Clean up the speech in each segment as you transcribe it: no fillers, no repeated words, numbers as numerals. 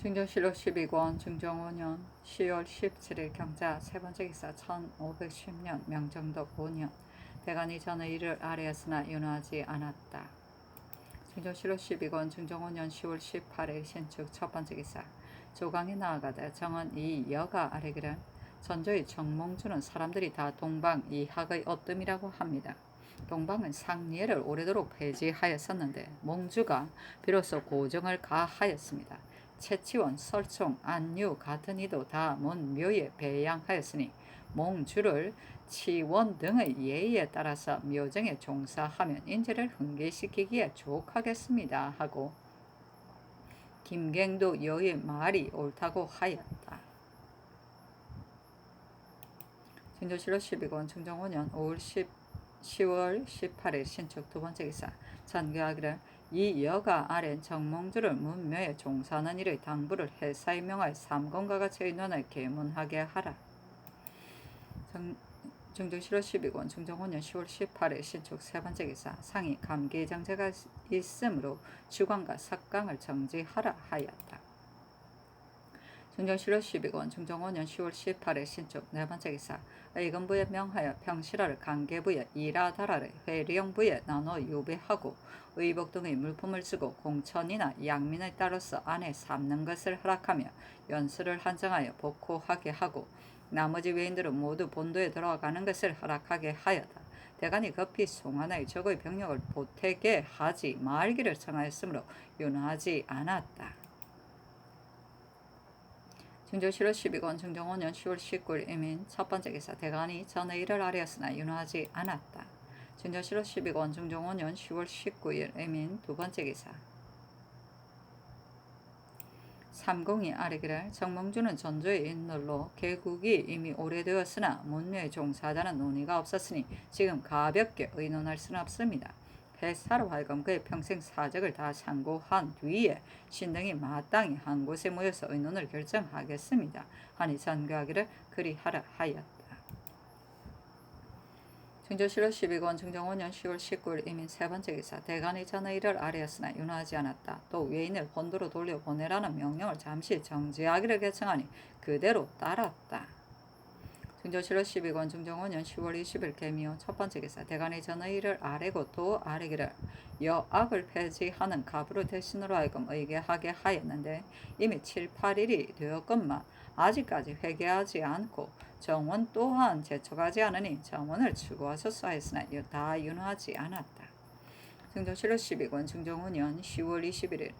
증정실록 12권 중종 5년 10월 17일 경자 세 번째 기사 1510년 명정덕 5년 대간이 전의 이를 아뢰었으나 윤호하지 않았다. 증정실록 12권 중종 5년 10월 18일 신축 첫 번째 기사 조강에 나아가되 정은 이 여가 아뢰기를 전조의 정몽주는 사람들이 다 동방 이학의 어뜸이라고 합니다. 동방은 상리에를 오래도록 폐지하였었는데 몽주가 비로소 고정을 가하였습니다. 채치원, 설총, 안유 같은 이도 다 먼 묘에 배양하였으니 몽주를 치원 등의 예의에 따라서 묘정에 종사하면 인재를 흥계시키기에 족하겠습니다 하고 김갱도 여의 말이 옳다고 하였다. 증조실록 12권 중종 5년 10월 18일 신축 두 번째 기사 전교하기를 이 여가 아래 정몽주를 문묘에 종사하는 일의 당부를 회사에 명하여 삼공과 같이 의논을 계문하게 하라. 증조실록 12권 중종 5년 10월 18일 신축 세 번째 기사 상이 감기정제가 있으므로 주관과 석강을 정지하라 하였다. 증정실록 12권 중종 5년 10월 18일 신축 네 번째 기사 의금부에 명하여 평실화를 관계부에 이라다라를 회령부에 나눠 유배하고 의복 등의 물품을 쓰고 공천이나 양민에 따라서 안에 삼는 것을 허락하며 연수를 한정하여 복호하게 하고 나머지 외인들은 모두 본도에 들어가는 것을 허락하게 하였다. 대간이 급히 송하나의 적의 병력을 보태게 하지 말기를 청하였으므로 윤하지 않았다. 증조실록 12권 중종 5년 10월 19일 이민 첫 번째 기사 대간이 전의 일을 아뢰었으나 윤호하지 않았다. 증조실록 12권 중종 5년 10월 19일 이민 두 번째 기사 삼공이 아뢰기를 정몽주는 전조의 인널로 개국이 이미 오래되었으나 문묘에 종사하자는 논의가 없었으니 지금 가볍게 의논할 수는 없습니다. 회사로 하여금 그의 평생 사적을 다 상고한 뒤에 신등이 마땅히 한 곳에 모여서 의논을 결정하겠습니다. 하니 전교하기를 그리하라 하였다. 증조실록 12권 중종 5년 10월 19일 이민 세 번째 기사 대간이 전의 일을 아뢰었으나 윤호하지 않았다. 또 외인을 본도로 돌려보내라는 명령을 잠시 정지하기를 결정하니 그대로 따랐다. 증조실록 12권 중종 5년 10월 20일 개미호 첫 번째 기사 대간이 전의 일을 아뢰고 또 아뢰기를 여악을 폐지하는 가부를 대신으로 하여금 의계하게 하였는데 이미 7, 8일이 되었건만 아직까지 회개하지 않고 정원 또한 제척하지 않으니 정원을 추구하소서 하였으나 다 윤호하지 않았다. 증조실록 12권 중종 5년 10월 21일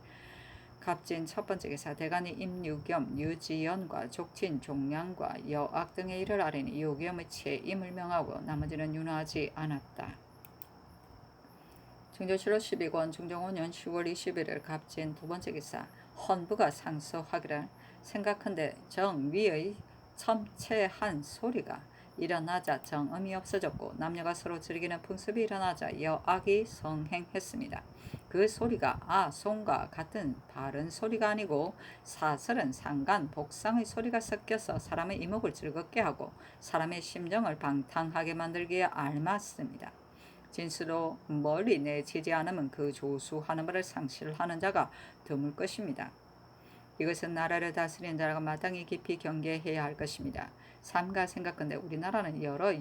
갑진 첫 번째 기사 대간이 임유겸, 유지연과 족친, 종량과 여악 등의 일을 아뢰니 유겸의 채임을 명하고 나머지는 윤호하지 않았다. 증조실록 12권 중종 5년 10월 21일 갑진 두 번째 기사 헌부가 상소하기를 생각한데 정위의 첨체한 소리가 일어나자 정음이 없어졌고 남녀가 서로 즐기는 풍습이 일어나자 여악이 성행했습니다. 그 소리가 송과 같은 바른 소리가 아니고 사설은 상간, 복상의 소리가 섞여서 사람의 이목을 즐겁게 하고 사람의 심정을 방탕하게 만들기에 알맞습니다. 진수로 멀리 내치지 않으면 그 조수하는 바를 상실하는 자가 드물 것입니다. 이것은 나라를 다스리는 자가 마땅히 깊이 경계해야 할 것입니다. 삼가 생각건대 우리나라는 여러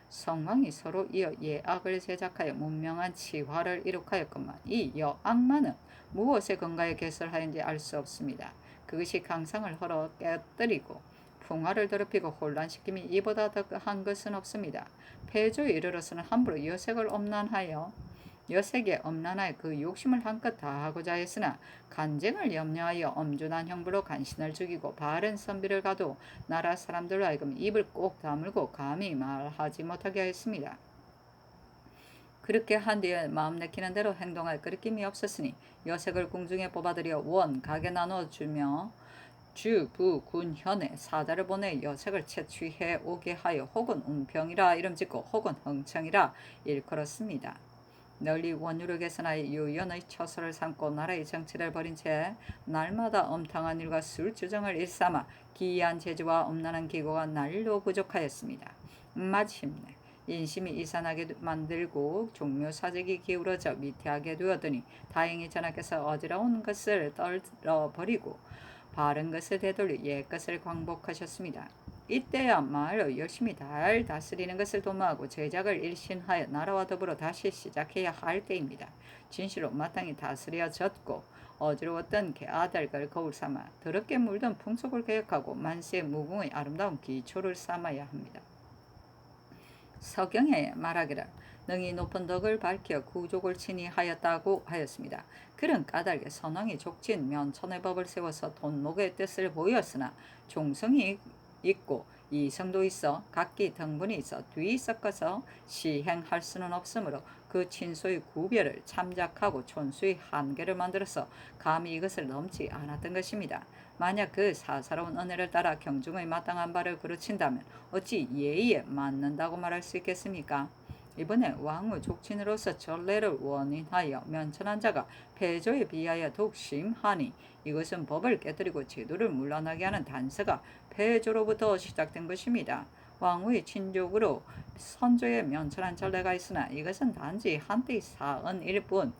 성왕이 서로 이어 예악을 제작하여 문명한 치화를 이룩하였건만 이 여악만은 무엇에 근거해 개설하였는지 알 수 없습니다. 그것이 강상을 헐어 깨뜨리고 풍화를 더럽히고 혼란시킴이 이보다 더한 것은 없습니다. 폐조에 이르러서는 함부로 여색을 엄난하여 여색에 엄난하여 그 욕심을 한껏 다하고자 했으나 간쟁을 염려하여 엄준한 형부로 간신을 죽이고 바른 선비를 가도 나라 사람들로 하여금 입을 꼭 다물고 감히 말하지 못하게 하였습니다. 그렇게 한 뒤에 마음 내키는 대로 행동할 끄리낌이 없었으니 여색을 궁중에 뽑아들여 원, 각에 나눠주며 주, 부, 군, 현에 사자를 보내 여색을 채취해 오게 하여 혹은 운평이라 이름짓고 혹은 흥청이라 일컬었습니다. 널리 원유를 개선하여 유연의 처소를 삼고 나라의 정치를 벌인 채 날마다 엄탕한 일과 술주정을 일삼아 기이한 재주와 엄난한 기고가 날로 부족하였습니다. 마침내 인심이 이산하게 만들고 종묘사직이 기울어져 미태하게 되었더니 다행히 전하께서 어지러운 것을 떨어버리고 바른 것을 되돌려 옛 것을 광복하셨습니다. 이때야 말로 열심히 잘 다스리는 것을 도모하고 제작을 일신하여 나라와 더불어 다시 시작해야 할 때입니다. 진실로 마땅히 다스려졌고 어지러웠던 아달걸 거울 삼아 더럽게 물든 풍속을 개혁하고 만세 무궁의 아름다운 기초를 삼아야 합니다. 서경에 말하기를 능히 높은 덕을 밝혀 구족을 친히 하였다고 하였습니다. 그런 까닭에 선왕이 족친 면천의 법을 세워서 돈목의 뜻을 보였으나 종성이 있고 이성도 있어 각기 등분이 있어 뒤섞어서 시행할 수는 없으므로 그 친소의 구별을 참작하고 촌수의 한계를 만들어서 감히 이것을 넘지 않았던 것입니다. 만약 그 사사로운 은혜를 따라 경중의 마땅한 바를 그르친다면 어찌 예의에 맞는다고 말할 수 있겠습니까? 이번에 왕후 족친으로서 전례를 원인하여 면천한 자가 패조에 비하여 더욱 심하니 이것은 법을 깨뜨리고 제도를 문란하게 하는 단서가 패조로부터 시작된 것입니다. 왕후의 친족으로 선조에 면천한 전례가 있으나 이것은 단지 한때의 사언일 뿐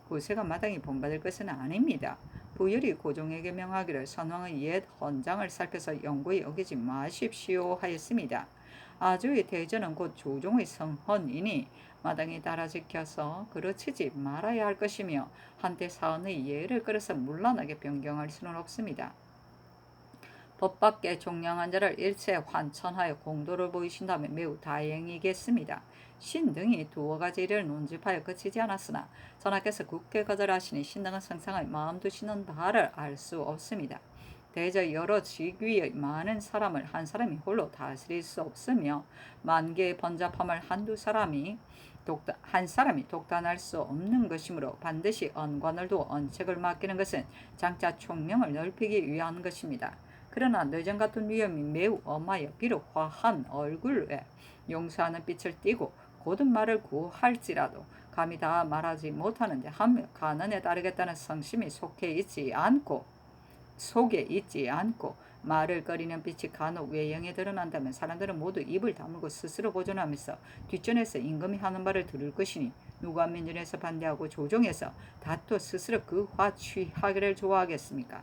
구세가 마땅히 본받을 것은 아닙니다. 부열이 고종에게 명하기를 선왕의 옛 헌장을 살펴서 영구히 어기지 마십시오 하였습니다. 아주의 대전은 곧 조종의 성헌이니 마땅히 따라 지켜서 그르치지 말아야 할 것이며 한때 사언의 예를 끌어서 문란하게 변경할 수는 없습니다. 법밖에 종량한 자를 일체 환천하여 공도를 보이신다면 매우 다행이겠습니다. 신등이 두어 가지 일을 논집하여 그치지 않았으나 전하께서 굳게 거절하시니 신등은 성상의 마음 두시는 바를 알 수 없습니다. 대저 여러 직위의 많은 사람을 한 사람이 홀로 다스릴 수 없으며 만개의 번잡함을 한 사람이 독단할 수 없는 것이므로 반드시 언관을 두어 언책을 맡기는 것은 장차 총명을 넓히기 위한 것입니다. 그러나 뇌전 같은 위험이 매우 엄하여 비록 화한 얼굴에 용서하는 빛을 띠고 고든 말을 구할지라도 감히 다 말하지 못하는데 하며 가난에 따르겠다는 성심이 속에 있지 않고 말을 꺼리는 빛이 간혹 외형에 드러난다면 사람들은 모두 입을 다물고 스스로 보존하면서 뒷전에서 임금이 하는 말을 들을 것이니 누가 민준에서 반대하고 조종해서 다투어 스스로 그 화 취하기를 좋아하겠습니까?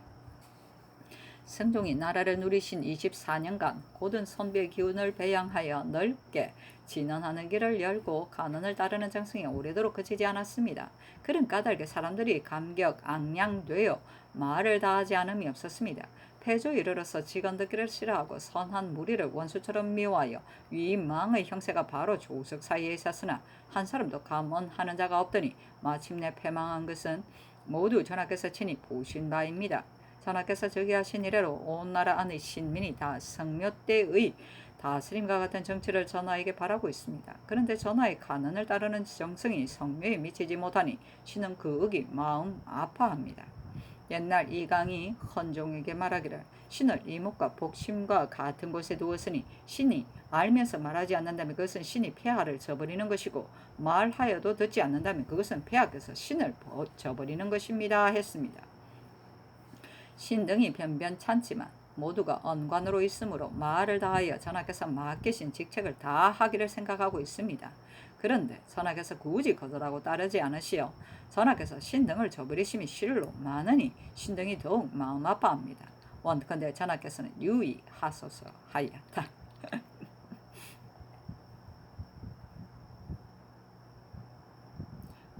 성종이 나라를 누리신 24년간 고든 선비의 기운을 배양하여 넓게 진언하는 길을 열고 간언을 따르는 정성이 오래도록 그치지 않았습니다. 그런 까닭에 사람들이 감격 앙양되어 말을 다하지 않음이 없었습니다. 패조 이르러서 직언 듣기를 싫어하고 선한 무리를 원수처럼 미워하여 위망의 형세가 바로 조석 사이에 있었으나 한 사람도 감언하는 자가 없더니 마침내 패망한 것은 모두 전하께서 친히 보신 바입니다. 전하께서 즉위하신 이래로 온 나라 안의 신민이 다 성묘때의 다스림과 같은 정치를 전하에게 바라고 있습니다. 그런데 전하의 간언을 따르는 정성이 성묘에 미치지 못하니 신은 그 의기 마음 아파합니다. 옛날 이강이 헌종에게 말하기를 신을 이목과 복심과 같은 곳에 두었으니 신이 알면서 말하지 않는다면 그것은 신이 폐하를 저버리는 것이고 말하여도 듣지 않는다면 그것은 폐하께서 신을 저버리는 것입니다 했습니다. 신등이 변변찮지만 모두가 언관으로 있으므로 말을 다하여 전하께서 맡기신 직책을 다 하기를 생각하고 있습니다. 그런데 전하께서 굳이 거절하고 따르지 않으시어 전하께서 신등을 저버리심이 실로 많으니 신등이 더욱 마음 아파합니다. 원컨대 전하께서는 유의하소서 하였다.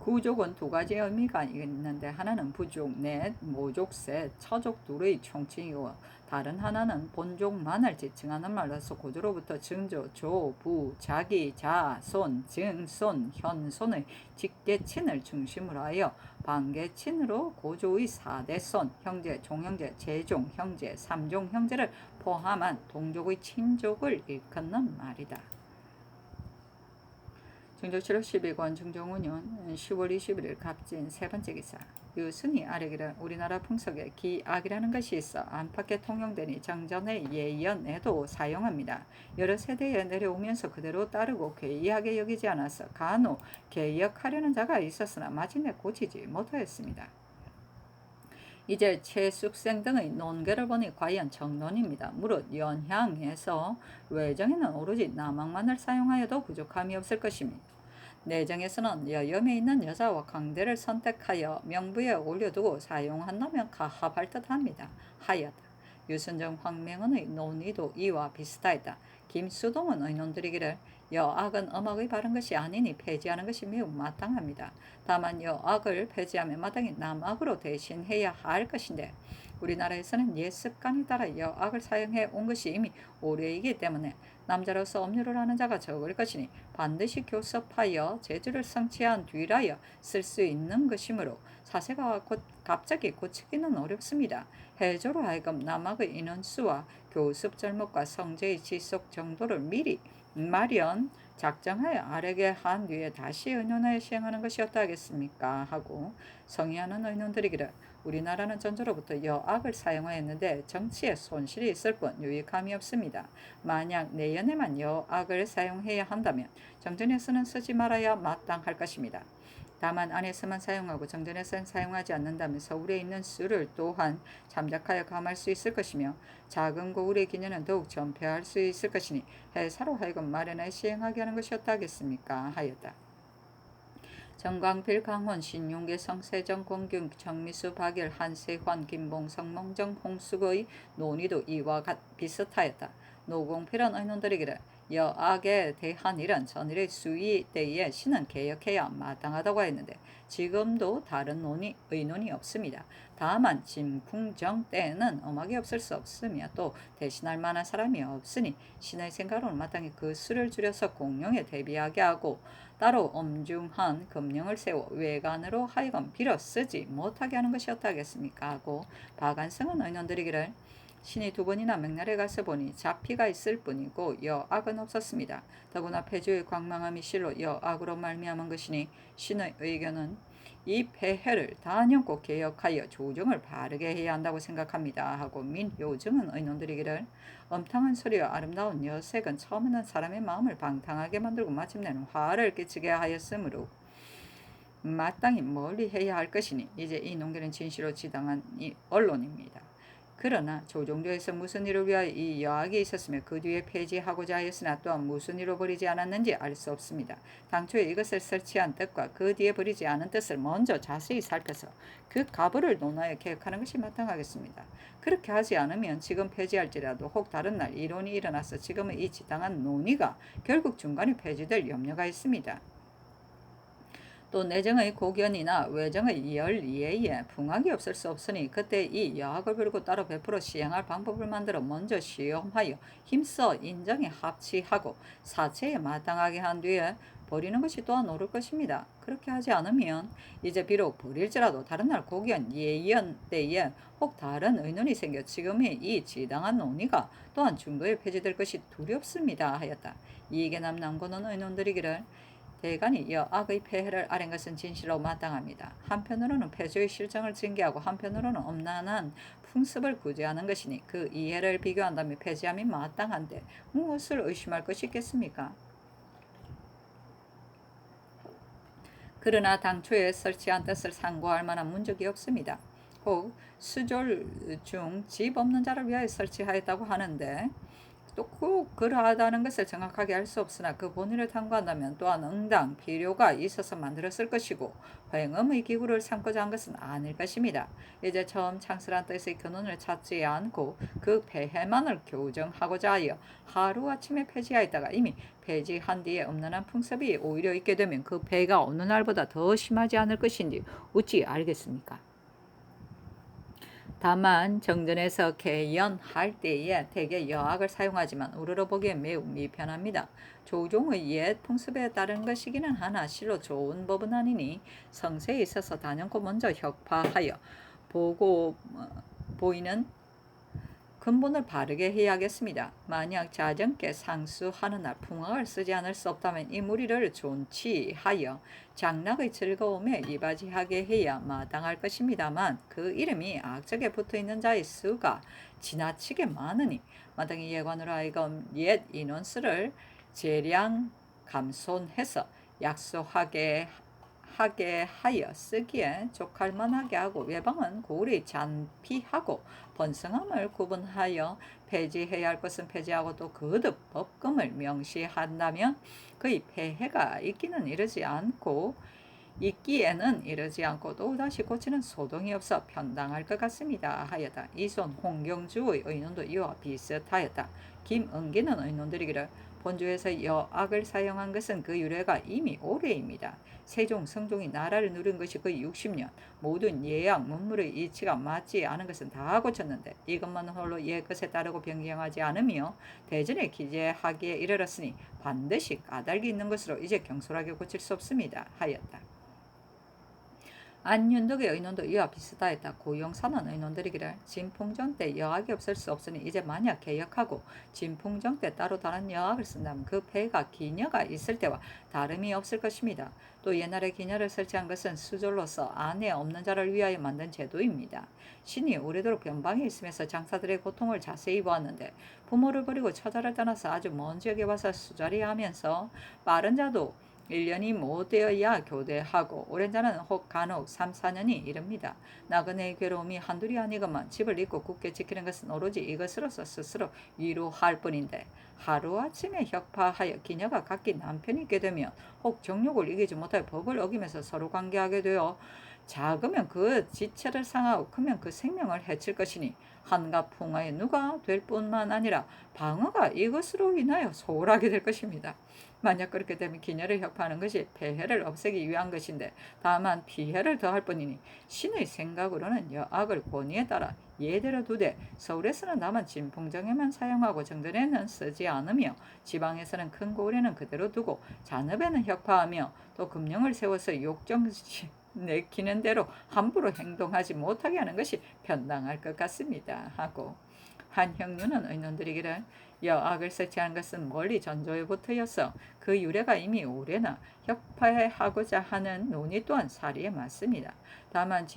구족은 두 가지 의미가 있는데 하나는 부족, 넷, 모족, 셋, 처족 둘의 총칭이고 다른 하나는 본족만을 지칭하는 말로서 고조로부터 증조, 조, 부, 자기, 자, 손, 증, 손, 현손의 직계친을 중심으로 하여 반계친으로 고조의 4대 손, 형제, 종형제, 제종, 형제, 삼종, 형제를 포함한 동족의 친족을 일컫는 말이다. 중조 7월 12권 중종5년 10월 21일 갑진 세 번째 기사. 유순이 아래기를 우리나라 풍속에 기악이라는 것이 있어 안팎에 통용되니 정전의 예연에도 사용합니다. 여러 세대에 내려오면서 그대로 따르고 괴이하게 여기지 않아서 간혹 개역하려는 자가 있었으나 마침내 고치지 못하였습니다. 이제 최숙생 등의 논계를 보니 과연 정론입니다. 무릇 연향에서 외정에는 오로지 남학만을 사용하여도 부족함이 없을 것입니다. 내정에서는 여염에 있는 여자와 강대를 선택하여 명부에 올려두고 사용한다면 가합할 듯합니다. 하였다. 유순정 황명은의 논의도 이와 비슷하였다. 김수동은 의논들이기를 여악은 음악의 바른 것이 아니니 폐지하는 것이 매우 마땅합니다. 다만 여악을 폐지하면 마땅히 남악으로 대신해야 할 것인데 우리나라에서는 옛 습관에 따라 여악을 사용해 온 것이 이미 오래이기 때문에 남자로서 음료를 하는 자가 적을 것이니 반드시 교섭하여 재주를 성취한 뒤라야 쓸 수 있는 것이므로 사세가 갑자기 고치기는 어렵습니다. 해조로 하여금 남악의 인원수와 교습 절목과 성제의 지속 정도를 미리 마련 작정하여 아래게 한 뒤에 다시 의논하여 시행하는 것이 어떠하겠습니까? 하고 성의하는 의논들이기를 우리나라는 전조로부터 여악을 사용하였는데 정치에 손실이 있을 뿐 유익함이 없습니다. 만약 내연에만 여악을 사용해야 한다면 정전에서는 쓰지 말아야 마땅할 것입니다. 다만 안에서만 사용하고 정전에서는 사용하지 않는다면 서울에 있는 수를 또한 잠작하여 감할 수 있을 것이며 작은 고을의 기년은 더욱 전폐할 수 있을 것이니 해사로 하여금 마련하여 시행하게 하는 것이 어떠하겠습니까? 하였다. 정광필, 강원, 신용계, 성세정, 권균, 정미수, 박열, 한세환, 김봉성, 몽정, 홍숙의 논의도 이와 비슷하였다. 노공필은 의논들이기를 여악에 대한 일은 전일의 수의 때에 신은 개혁해야 마땅하다고 했는데 지금도 다른 의논이 없습니다. 다만 진궁정 때에는 음악이 없을 수 없으며 또 대신할 만한 사람이 없으니 신의 생각으로는 마땅히 그 수를 줄여서 공용에 대비하게 하고 따로 엄중한 금령을 세워 외관으로 하여금 빌어 쓰지 못하게 하는 것이 어떠하겠습니까? 하고 박안성은 의논드리기를 신이 두 번이나 맹날에 가서 보니 잡피가 있을 뿐이고 여악은 없었습니다. 더구나 폐주의 광망함이 실로 여악으로 말미암은 것이니 신의 의견은 이 폐해를 단연코 개혁하여 조정을 바르게 해야 한다고 생각합니다. 하고 민효증은 의논드리기를 엄탕한 소리와 아름다운 여색은 처음에는 사람의 마음을 방탕하게 만들고 마침내는 화를 끼치게 하였으므로 마땅히 멀리 해야 할 것이니 이제 이 논결은 진실로 지당한 이 언론입니다. 그러나 조종조에서 무슨 일을 위하여 이 여악이 있었으며 그 뒤에 폐지하고자 하였으나 또한 무슨 일로 버리지 않았는지 알 수 없습니다. 당초에 이것을 설치한 뜻과 그 뒤에 버리지 않은 뜻을 먼저 자세히 살펴서 그 가부를 논하여 계획하는 것이 마땅하겠습니다. 그렇게 하지 않으면 지금 폐지할지라도 혹 다른 날 이론이 일어나서 지금의 이 지당한 논의가 결국 중간에 폐지될 염려가 있습니다. 또 내정의 고견이나 외정의 열이에 풍악이 없을 수 없으니 그때 이 여학을 버리고 따로 베풀어 시행할 방법을 만들어 먼저 시험하여 힘써 인정에 합치하고 사체에 마땅하게 한 뒤에 버리는 것이 또한 옳을 것입니다. 그렇게 하지 않으면 이제 비록 버릴지라도 다른 날 고견 예연 때에 혹 다른 의논이 생겨 지금의 이 지당한 논의가 또한 중도에 폐지될 것이 두렵습니다 하였다. 이익에 남남고는 의논들이기를 대간이 여악의 폐해를 아랜 것은 진실로 마땅합니다. 한편으로는 폐주의 실정을 징계하고 한편으로는 엄난한 풍습을 구제하는 것이니 그 이해를 비교한다면 폐지함이 마땅한데 무엇을 의심할 것이 있겠습니까? 그러나 당초에 설치한 뜻을 상고할 만한 문적이 없습니다. 혹 수졸 중 집 없는 자를 위하여 설치하였다고 하는데 또 꼭 그러하다는 것을 정확하게 알 수 없으나 그 본의를 탐구한다면 또한 응당 필요가 있어서 만들었을 것이고 회응의 기구를 삼고자 한 것은 아닐 것입니다. 이제 처음 창설한 뜻의 근원을 찾지 않고 그 폐해만을 교정하고자 하여 하루아침에 폐지하였다가 이미 폐지한 뒤에 엄난한 풍습이 오히려 있게 되면 그 폐해가 어느 날보다 더 심하지 않을 것인지 어찌 알겠습니까? 다만 정전에서 개연할 때에 대개 여악을 사용하지만 우러러 보기엔 매우 미편합니다. 조종의 옛 풍습에 따른 것이기는 하나 실로 좋은 법은 아니니 성세에 있어서 단연코 먼저 혁파하여 보이는 근본을 바르게 해야겠습니다. 만약 자정께 상수하는 날 풍악을 쓰지 않을 수 없다면 이 무리를 존치하여 장락의 즐거움에 이바지하게 해야 마땅할 것입니다만 그 이름이 악적에 붙어있는 자의 수가 지나치게 많으니 마땅히 예관으로 하여금 옛 인원수를 재량 감손해서 약소하게 하여 쓰기에 족할 만하게 하고 외방은 고을의 잔피하고 번성함을 구분하여 폐지해야 할 것은 폐지하고 또 거듭 법금을 명시한다면 그의 폐해가 있기는 이르지 않고 있기에는 이르지 않고 또다시 고치는 소동이 없어 편당할 것 같습니다 하였다. 이손 홍경주의 의논도 이와 비슷하였다. 김은기는 의논들이기를 본주에서 여악을 사용한 것은 그 유래가 이미 오래입니다. 세종, 성종이 나라를 누린 것이 거의 60년. 모든 예약, 문물의 이치가 맞지 않은 것은 다 고쳤는데 이것만 홀로 옛것에 따르고 변경하지 않으며 대전에 기재하기에 이르렀으니 반드시 까닭이 있는 것으로 이제 경솔하게 고칠 수 없습니다 하였다. 안윤덕의 의논도 이와 비슷하였다. 고용사는 의논들이기를 진풍정 때 여학이 없을 수 없으니 이제 만약 개혁하고 진풍정 때 따로 다른 여학을 쓴다면 그 폐가 기녀가 있을 때와 다름이 없을 것입니다. 또 옛날에 기녀를 설치한 것은 수졸로서 아내 없는 자를 위하여 만든 제도입니다. 신이 오래도록 변방에 있으면서 장사들의 고통을 자세히 보았는데 부모를 버리고 처자를 떠나서 아주 먼 지역에 와서 수자리하면서 빠른 자도 1년이 못 되어야 교대하고 오랜 자는 혹 간혹 3, 4년이 이릅니다. 나그네의 괴로움이 한둘이 아니건만 집을 잊고 굳게 지키는 것은 오로지 이것으로서 스스로 위로할 뿐인데 하루아침에 혁파하여 기녀가 각기 남편이 있게 되면 혹 정욕을 이기지 못하여 법을 어기면서 서로 관계하게 되어 작으면 그 지체를 상하고 크면 그 생명을 해칠 것이니 한갑 풍화에 누가 될 뿐만 아니라 방어가 이것으로 인하여 소홀하게 될 것입니다. 만약 그렇게 되면 기녀를 혁파하는 것이 폐해를 없애기 위한 것인데 다만 피해를 더할 뿐이니 신의 생각으로는 여악을 권위에 따라 예대로 두되 서울에서는 다만 진풍정에만 사용하고 정전에는 쓰지 않으며 지방에서는 큰 고을에는 그대로 두고 잔업에는 혁파하며 또 금령을 세워서 욕정 내키는 대로 함부로 행동하지 못하게 하는 것이 편당할 것 같습니다 하고 한형류는 의논들이기를 여악을 설치한 것은 멀리 전조에부터여서 그 유래가 이미 오래나 혁파하고자 하는 논의 또한 사리에 맞습니다. 다만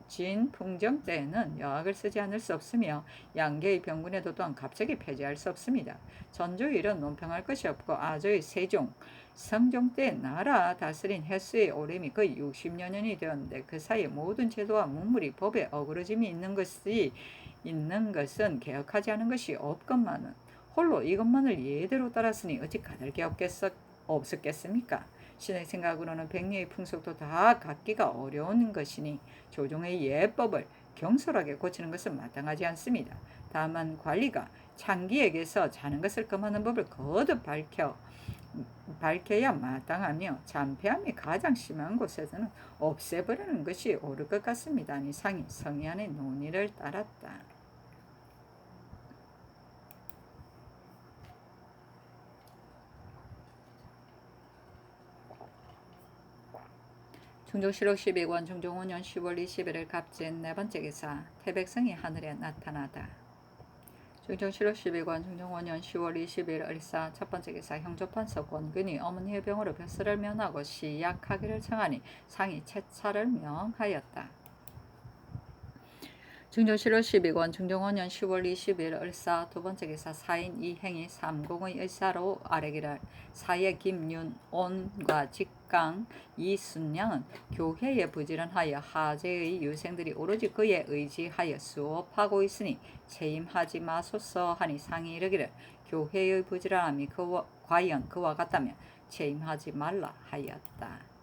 진풍정 때에는 여악을 쓰지 않을 수 없으며 양계의 병군에도 또한 갑자기 폐지할 수 없습니다. 전조의 일은 논평할 것이 없고 아조의 세종, 성종 때 나라 다스린 횟수의 오рем이 거의 60여 년이 되었는데 그 사이에 모든 제도와 문물이 법에 어그러짐이 있는 것은 개혁하지 않은 것이 없건만은 홀로 이것만을 예대로 따랐으니 어찌 까닭이 없었겠습니까? 신의 생각으로는 백리의 풍속도 다 갖기가 어려운 것이니 조정의 예법을 경솔하게 고치는 것은 마땅하지 않습니다. 다만 관리가 창기에게서 자는 것을 금하는 법을 거듭 밝혀야 마땅하며 잔폐함이 가장 심한 곳에서는 없애버리는 것이 옳을 것 같습니다. 이상이 성희안의 논의를 따랐다. 중종실록 12권 중종 5년 10월 21일 갑진 네 번째 기사 태백성이 하늘에 나타나다. 중종실록 12권 중종 5년 10월 20일 을사 첫 번째 기사 형조판서 권근이 어머니의 병으로 벼슬을 면하고 시약하기를 청하니 상이 채차를 명하였다. 중종실록 12권 중종 5년 10월 20일 을사 두 번째 기사 사인 이행이 삼공의 의사로 아래기를 사예 김윤온과 직강 이순량은 교회에 부지런하여 하제의 유생들이 오로지 그에 의지하여 수업하고 있으니 체임하지 마소서 하니 상이 이르기를 교회의 부지런함이 과연 그와 같다면 체임하지 말라 하였다.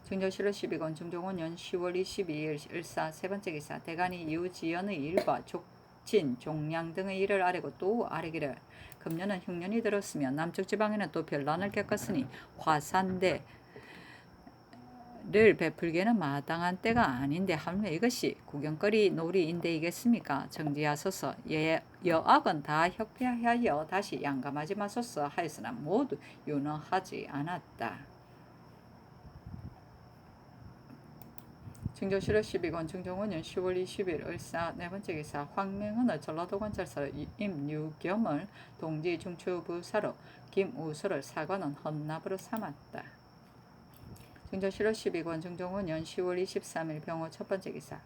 중종실록 12권 중종 5년 10월 22일 을사 세 번째 기사 대간이 유지연의 일과 족진, 종량 등의 일을 아뢰고 또 아뢰기를 금년은 흉년이 들었으며 남쪽 지방에는 또 별난을 겪었으니 화산대를 베풀기에는 마땅한 때가 아닌데 하물며 이것이 구경거리 놀이인데이겠습니까? 정지하소서. 여악은 다 혁폐하여 다시 양감하지 마소서 하였으나 모두 윤허하지 않았다. 중종실록 12권 중종 5년 10월 20일 을사 네 번째 기사 황명헌의 전라도 관찰사로 임유겸을 동지 중추부사로 김우수를 사관원 헌납으로 삼았다. 중종실록 12권 중종 5년 10월 23일 병호 첫 번째 기사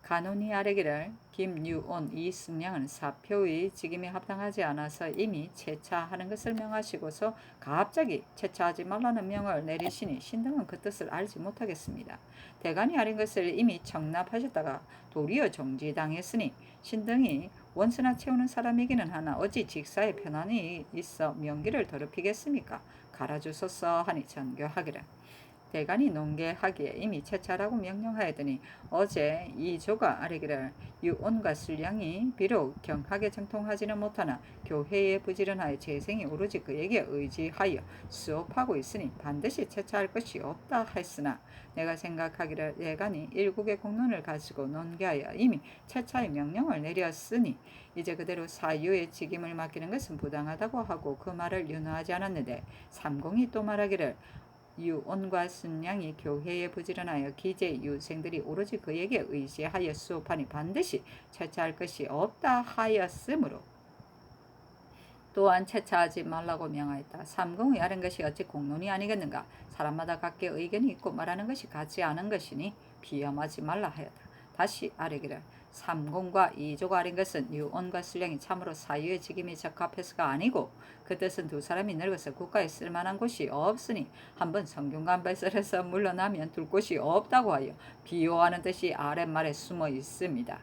간운이 아뢰기를 김유온, 이순량은 사표의 직임에 합당하지 않아서 이미 채차하는 것을 명하시고서 갑자기 채차하지 말라는 명을 내리시니 신등은 그 뜻을 알지 못하겠습니다. 대간이 아린 것을 이미 청납하셨다가 도리어 정지당했으니 신등이 원수나 채우는 사람이기는 하나 어찌 직사에 편안이 있어 명기를 더럽히겠습니까? 갈아주소서 하니 전교하기를. 대간이 논계하기에 이미 채차라고 명령하였더니 어제 이조가 아뢰기를 유온과 술량이 비록 경하게 정통하지는 못하나 교회에 부지런하여 재생이 오로지 그에게 의지하여 수업하고 있으니 반드시 채차할 것이 없다 했으나 내가 생각하기를 대간이 일국의 공론을 가지고 논계하여 이미 채차의 명령을 내렸으니 이제 그대로 사유의 직임을 맡기는 것은 부당하다고 하고 그 말을 윤허하지 않았는데 삼공이 또 말하기를 유온과 순양이 교회에 부지런하여 기재 유생들이 오로지 그에게 의지하여 수업하니 반드시 채차할 것이 없다 하였으므로 또한 채차하지 말라고 명하였다. 삼공의 아는 것이 어찌 공론이 아니겠는가. 사람마다 각기 의견이 있고 말하는 것이 같지 않은 것이니 비염하지 말라 하였다. 다시 아뢰기를 삼공과 이조가 아린 것은 유온과 술량이 참으로 사유의 직임이 적합해서가 아니고 그 뜻은 두 사람이 늙어서 국가에 쓸만한 곳이 없으니 한번 성균관배설에서 물러나면 둘 곳이 없다고 하여 비호하는 뜻이 아랫말에 숨어 있습니다.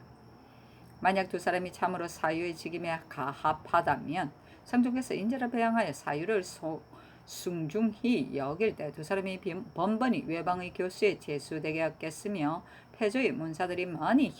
만약 두 사람이 참으로 사유의 직임에 가합하다면 성종께서 인자를 배양하여 사유를 숭중히 여길 때 두 사람이 번번이 외방의 교수에 제수되게 하겠으며 패조의 문사들이 많이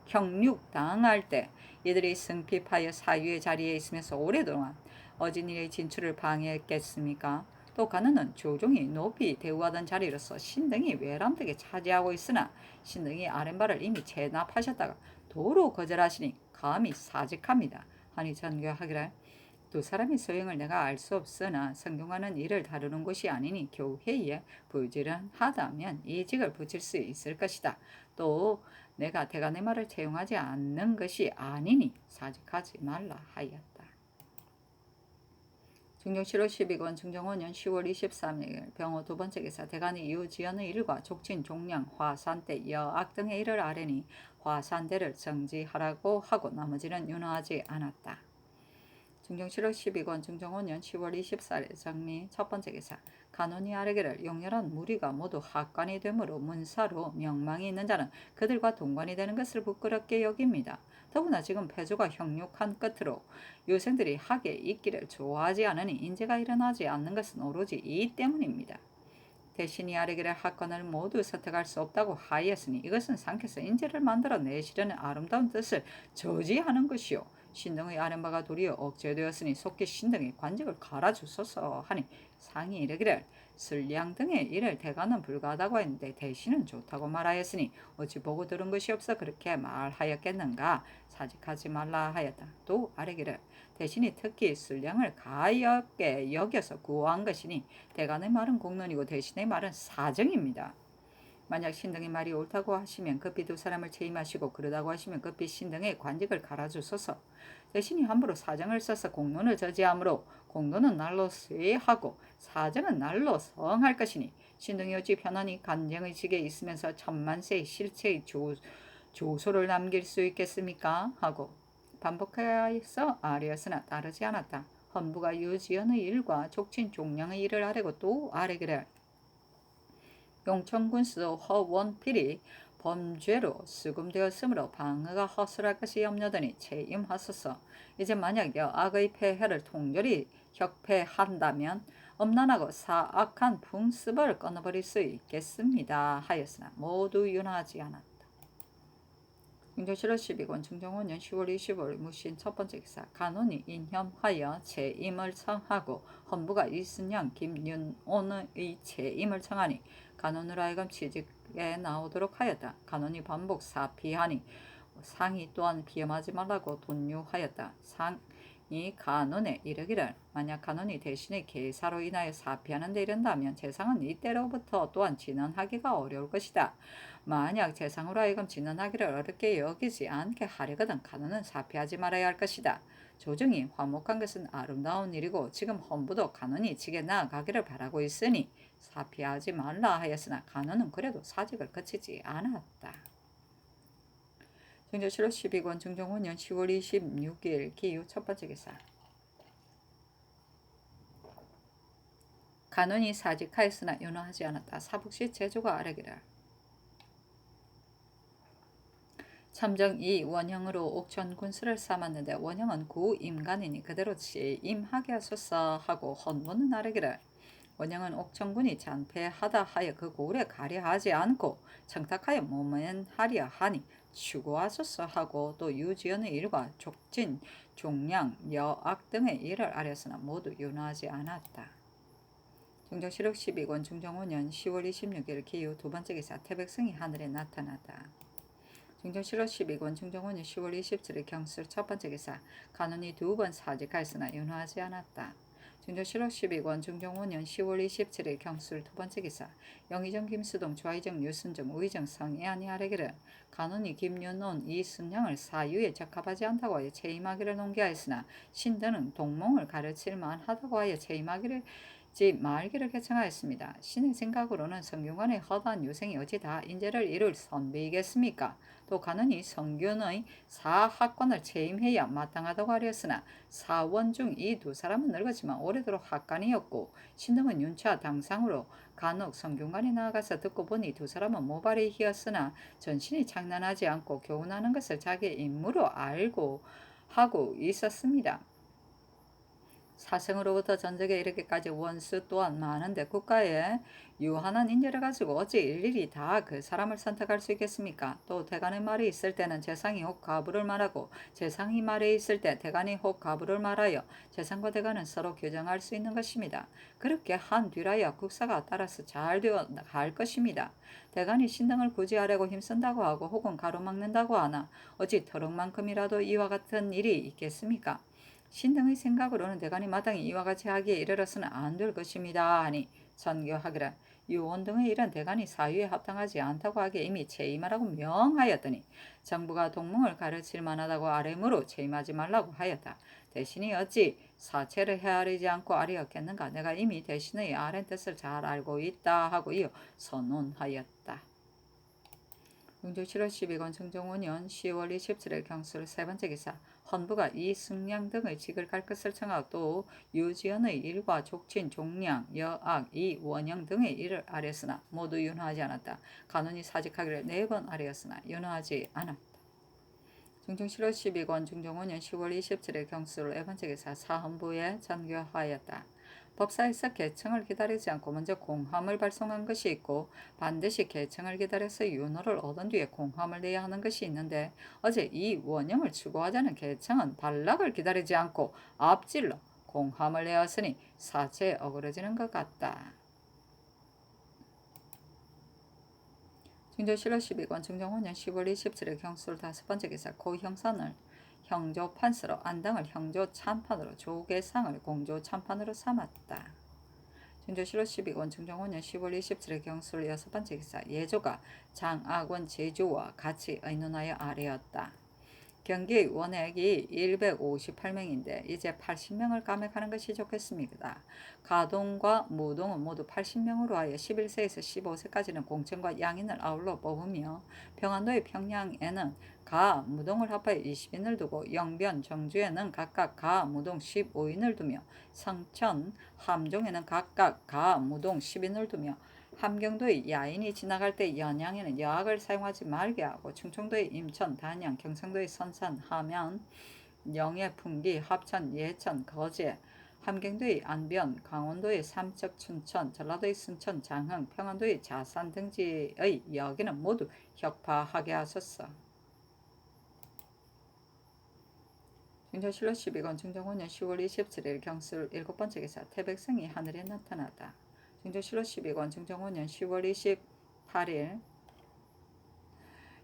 형륙당할 때 이들이 승핍하여 사유의 자리에 있으면서 오래동안 어진일의 진출을 방해했겠습니까? 또 가느는 조종이 높이 대우하던 자리로서 신등이 외람되게 차지하고 있으나 신등이 아랫말을 이미 체납하셨다가 도로 거절하시니 감히 사직합니다. 하니 전교하기를 두 사람의 소행을 내가 알 수 없으나 성경과는 이를 다루는 곳이 아니니 교회에 부지런하다면 이직을 붙일 수 있을 것이다. 또 내가 대간의 말을 채용하지 않는 것이 아니니 사직하지 말라 하였다. 중종 7월 12권 중종 5년 10월 23일 병호 두 번째 기사 대간이 유지연의 일과 족친 종량 화산대 여악 등의 일을 아뢰니 화산대를 정지하라고 하고 나머지는 윤허하지 않았다. 중종 7월 12권 중종 5년 10월 24일 정리 첫 번째 기사 간원이 아뢰기를 용렬한 무리가 모두 학관이 되므로 문사로 명망이 있는 자는 그들과 동관이 되는 것을 부끄럽게 여깁니다. 더구나 지금 패조가 형육한 끝으로 유생들이 학에 있기를 좋아하지 않으니 인재가 일어나지 않는 것은 오로지 이 때문입니다. 대신이 아뢰기를 학관을 모두 선택할 수 없다고 하였으니 이것은 상께서 인재를 만들어 내시려는 아름다운 뜻을 저지하는 것이요 신등의 아랫바가 도리어 억제되었으니 속히 신등의 관직을 갈아주소서 하니 상이 이르기를 술량 등의 일을 대가는 불가하다고 했는데 대신은 좋다고 말하였으니 어찌 보고 들은 것이 없어 그렇게 말하였겠는가. 사직하지 말라 하였다. 또 아뢰기를 대신이 특히 술량을 가엽게 여겨서 구호한 것이니 대간의 말은 공론이고 대신의 말은 사정입니다. 만약 신등의 말이 옳다고 하시면 급히 두 사람을 채임하시고 그러다고 하시면 급히 신등의 관직을 갈아주소서. 대신이 함부로 사정을 써서 공론을 저지하므로 공론은 날로 쇠하고 사정은 날로 성할 것이니 신등이 어찌 편안히 간쟁의 직에 있으면서 천만세의 실체의 조소를 남길 수 있겠습니까? 하고 반복하여서 아뢰었으나 따르지 않았다. 헌부가 유지연의 일과 족친 종량의 일을 아뢰고 또 아뢰기를 용천군수 허원필이 범죄로 수금되었으므로 방어가 허술할 것이 염려되니 채임하소서. 이제 만약 여악의 폐해를 통절히 격폐한다면 엄난하고 사악한 풍습을 끊어버릴 수 있겠습니다. 하였으나 모두 윤하지 않았다. 중종 7월 12권 중종 5년 10월 25일 무신 첫 번째 기사 간원이 인혐하여 채임을 청하고 헌부가 이순양 김윤온의 채임을 청하니 간원으로 하여금 취직에 나오도록 하였다. 간원이 반복 사피하니 상이 또한 비염하지 말라고 돈유하였다. 상이 간원에 이르기를 만약 간원이 대신에 계사로 인하여 사피하는 데 이른다면 재상은 이때로부터 또한 진언하기가 어려울 것이다. 만약 재상으로 하여금 진언하기를 어렵게 여기지 않게 하려거든 간원은 사피하지 말아야 할 것이다. 조정이 화목한 것은 아름다운 일이고 지금 헌부도 간원이 직에 나아가기를 바라고 있으니 사피하지 말라 하였으나 간원은 그래도 사직을 거치지 않았다. 중종 7월 12권 중종 5년 10월 26일 기유 첫 번째 기사 간원이 사직하였으나 윤허하지 않았다. 사북시 제조가 아뢰기를 삼정 이 원형으로 옥천 군수를 삼았는데 원형은 구임간이니 그대로 취임하게 하소서 하고 헌문은 아뢰기를 원형은 옥천군이 잔패하다 하여 그 고을에 가려하지 않고 청탁하여 모면하려 하니 추구하소서 하고 또 유지연의 일과 족진, 종량, 여악 등의 일을 아뢰었으나 모두 윤하지 않았다. 중정실록 12권 중정 5년 10월 26일 기후 두 번째 기사 태백성이 하늘에 나타났다. 중정실록 12권 중정 5년 10월 27일 경술 첫 번째 기사 간운이 두 번 사직하였으나 윤하지 않았다. 중정실록 12권 중정 5년 10월 27일 경술 두 번째 기사 영의정 김수동 좌의정 유순정 우의정 성이안이 아뢰기를 간운이 김윤논 이순양을 사유에 적합하지 않다고 하여 채임하기를 농기하였으나 신대는 동몽을 가르칠 만하다고 하여 채임하기를 말기를 개청하였습니다. 신의 생각으로는 성균관의 허다한 유생이 어찌 다 인재를 이룰 선비이겠습니까? 또 간운이 성균의 사학관을 채임해야 마땅하다고 하였으나 사원 중 이 두 사람은 늙었지만 오래도록 학관이었고 신등은 윤차 당상으로 간혹 성균관에 나아가서 듣고 보니 두 사람은 모발이 희었으나 전신이 장난하지 않고 교훈하는 것을 자기의 임무로 알고 하고 있었습니다. 사생으로부터 전적에 이르기까지 원수 또한 많은데 국가에 유한한 인재를 가지고 어찌 일일이 다 그 사람을 선택할 수 있겠습니까? 또 대간의 말이 있을 때는 재상이 혹 가부를 말하고 재상이 말에 있을 때 대간이 혹 가부를 말하여 재상과 대간은 서로 교정할 수 있는 것입니다. 그렇게 한 뒤라야 국사가 따라서 잘 되어 갈 것입니다. 대간이 신등을 구제하려고 힘쓴다고 하고 혹은 가로막는다고 하나 어찌 터럭만큼이라도 이와 같은 일이 있겠습니까? 신등의 생각으로는 대간이 마땅히 이와 같이 하기에 이르러서는 안 될 것입니다 하니 선교하기를 유원 등의 일은 대간이 사유에 합당하지 않다고 하기에 이미 채임하라고 명하였더니 정부가 동몽을 가르칠 만하다고 아뢰므로 채임하지 말라고 하였다. 대신이 어찌 사체를 헤아리지 않고 아뢰었겠는가? 내가 이미 대신의 아랜 뜻을 잘 알고 있다 하고 이어 선언하였다. 용조 7월 12권 정정 5년 10월 27일 경술 세 번째 기사 헌부가 이승량 등의 직을 갈 것을 청하고 또 유지연의 일과 족친, 종량, 여악, 이원영 등의 일을 아뢰었으나 모두 윤하지 않았다. 간운이 사직하기를 4번 아뢰었으나 윤하지 않았다. 중정 7월 12권 중정 5년 10월 27일 경술 네 번째 기사 사헌부에 전교하였다. 법사에서 개청을 기다리지 않고 먼저 공함을 발송한 것이 있고 반드시 개청을 기다려서 윤호를 얻은 뒤에 공함을 내야 하는 것이 있는데 어제 이 원형을 추구하자는 개청은 발락을 기다리지 않고 앞질러 공함을 내었으니 사체에 어그러지는 것 같다. 중조실록 12권 중정 5년 10월 27일 경술 다섯 번째 기사 고형선을 형조 판서로 안당을 형조 참판으로 조계상을 공조 참판으로 삼았다. 중조실록 12권 중정 5년 10월 27일 경술 여섯 번째 기사 예조가 장악원 제주와 같이 의논하여 아뢰었다. 경기 원액이 158명인데 이제 80명을 감액하는 것이 좋겠습니다. 가동과 무동은 모두 80명으로 하여 11세에서 15세까지는 공천과 양인을 아울러 뽑으며 평안도의 평양에는 가, 무동을 합하여 20인을 두고 영변, 정주에는 각각 가, 무동 15인을 두며 성천, 함종에는 각각 가, 무동 10인을 두며 함경도의 야인이 지나갈 때 연양에는 여학을 사용하지 말게 하고 충청도의 임천, 단양, 경상도의 선산, 하면, 영해, 풍기, 합천, 예천, 거제, 함경도의 안변, 강원도의 삼척, 춘천, 전라도의 순천, 장흥, 평안도의 자산 등지의 여기는 모두 혁파하게 하소서. 중조실록 12권 중정 5년 10월 27일 경술 일곱 번째 기사 태백성이 하늘에 나타났다. 중조실록 12권 중정 5년 10월 28일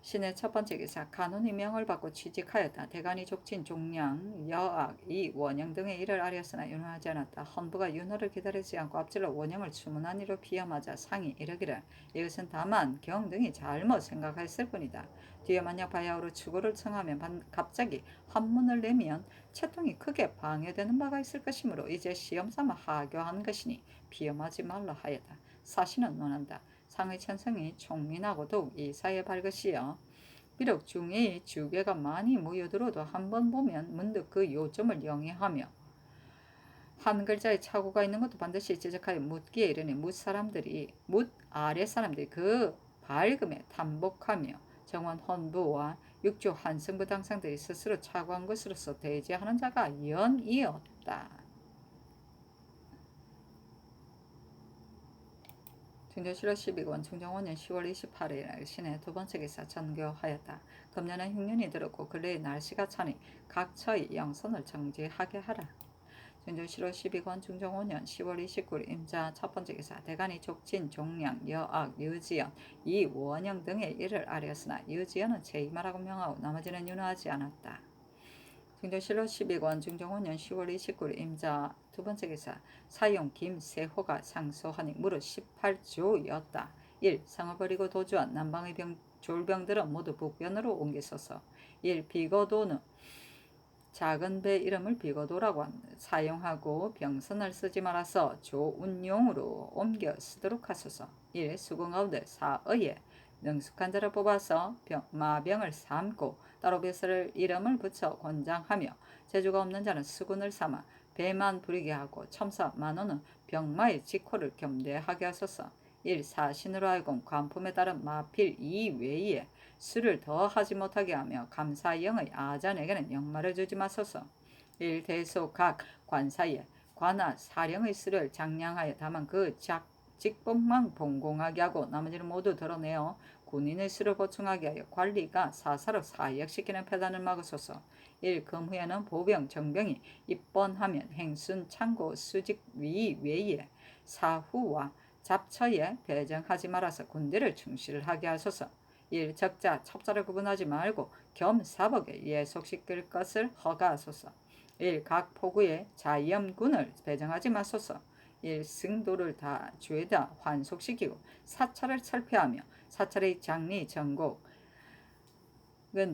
신의 첫 번째 기사 간운이 명을 받고 취직하였다. 대간이 족친, 종량, 여악, 이원영 등의 일을 아뢰었으나 윤호하지 않았다. 헌부가 윤호를 기다리지 않고 앞질러 원영을 추문한 이로 비하마자 상이 이르기를 이것은 다만 경 등이 잘못 생각했을 뿐이다. 뒤에 만약 바야흐로 추구를 청하면 갑자기 한문을 내면 채통이 크게 방해되는 바가 있을 것이므로 이제 시험삼아 하교한 것이니 비험하지 말라 하였다. 사신은 논한다. 상의 천성이 총민하고 더욱 이사에 밝으시어 비록 중의 주괴가 많이 모여들어도 한번 보면 문득 그 요점을 영위하며 한 글자에 착오가 있는 것도 반드시 지적하여 묻기에 이르니 묻 아래 사람들이 그 밝음에 탐복하며 정원 헌부와 육주 한승부 당상들이 스스로 차구한 것으로서 대지하는 자가 연이었다. 중조실로 12권 중종 5년 10월 28일 신의 두 번째 기사 전교하였다. 금년은 흉년이 들었고 근래의 날씨가 차니 각처의 영선을 정지하게 하라. 중조실로 12권 중종 5년 10월 29일 임자 첫 번째 기사 대간이 족친, 종량, 여악, 유지연, 이원영 등의 일을 아뢰었으나 유지연은 제이마라고 명하고 나머지는 윤호하지 않았다. 중조실로 12권 중종 5년 10월 29일 임자 두 번째 기사 사용 김세호가 상소하니 무릇 18조였다. 1. 성을 버리고 도주한 남방의 졸병들은 모두 북변으로 옮기소서. 1. 비거도는 작은 배 이름을 비거도라고 사용하고 병선을 쓰지 말아서 조운용으로 옮겨 쓰도록 하소서. 1. 수군 가운데 사의에 능숙한 자를 뽑아서 마병을 삼고 따로 배설을 이름을 붙여 권장하며 재주가 없는 자는 수군을 삼아 배만 부리게 하고 첨사 만호는 병마의 직호를 겸대하게 하소서. 1. 사신으로 하여금 관품에 따른 마필 이외에 수를 더하지 못하게 하며 감사영의 아잔에게는 영마를 주지 마소서. 1. 대소 각 관사에 관하 사령의 수를 장량하여 다만 그 직분만 봉공하게 하고 나머지는 모두 드러내어 군인의 수를 보충하게 하여 관리가 사사로 사역시키는 폐단을 막으소서. 1. 금후에는 보병, 정병이 입번하면 행순, 창고, 수직 위 외에 사후와 잡처에 배정하지 말아서 군대를 충실하게 하소서. 1. 적자, 첩자를 구분하지 말고 겸사복에 예속시킬 것을 허가하소서. 1. 각 포구에 자염군을 배정하지 마소서. 1. 승도를 다 죄다 환속시키고 사찰을 철폐하며 사찰의 장리 정곡은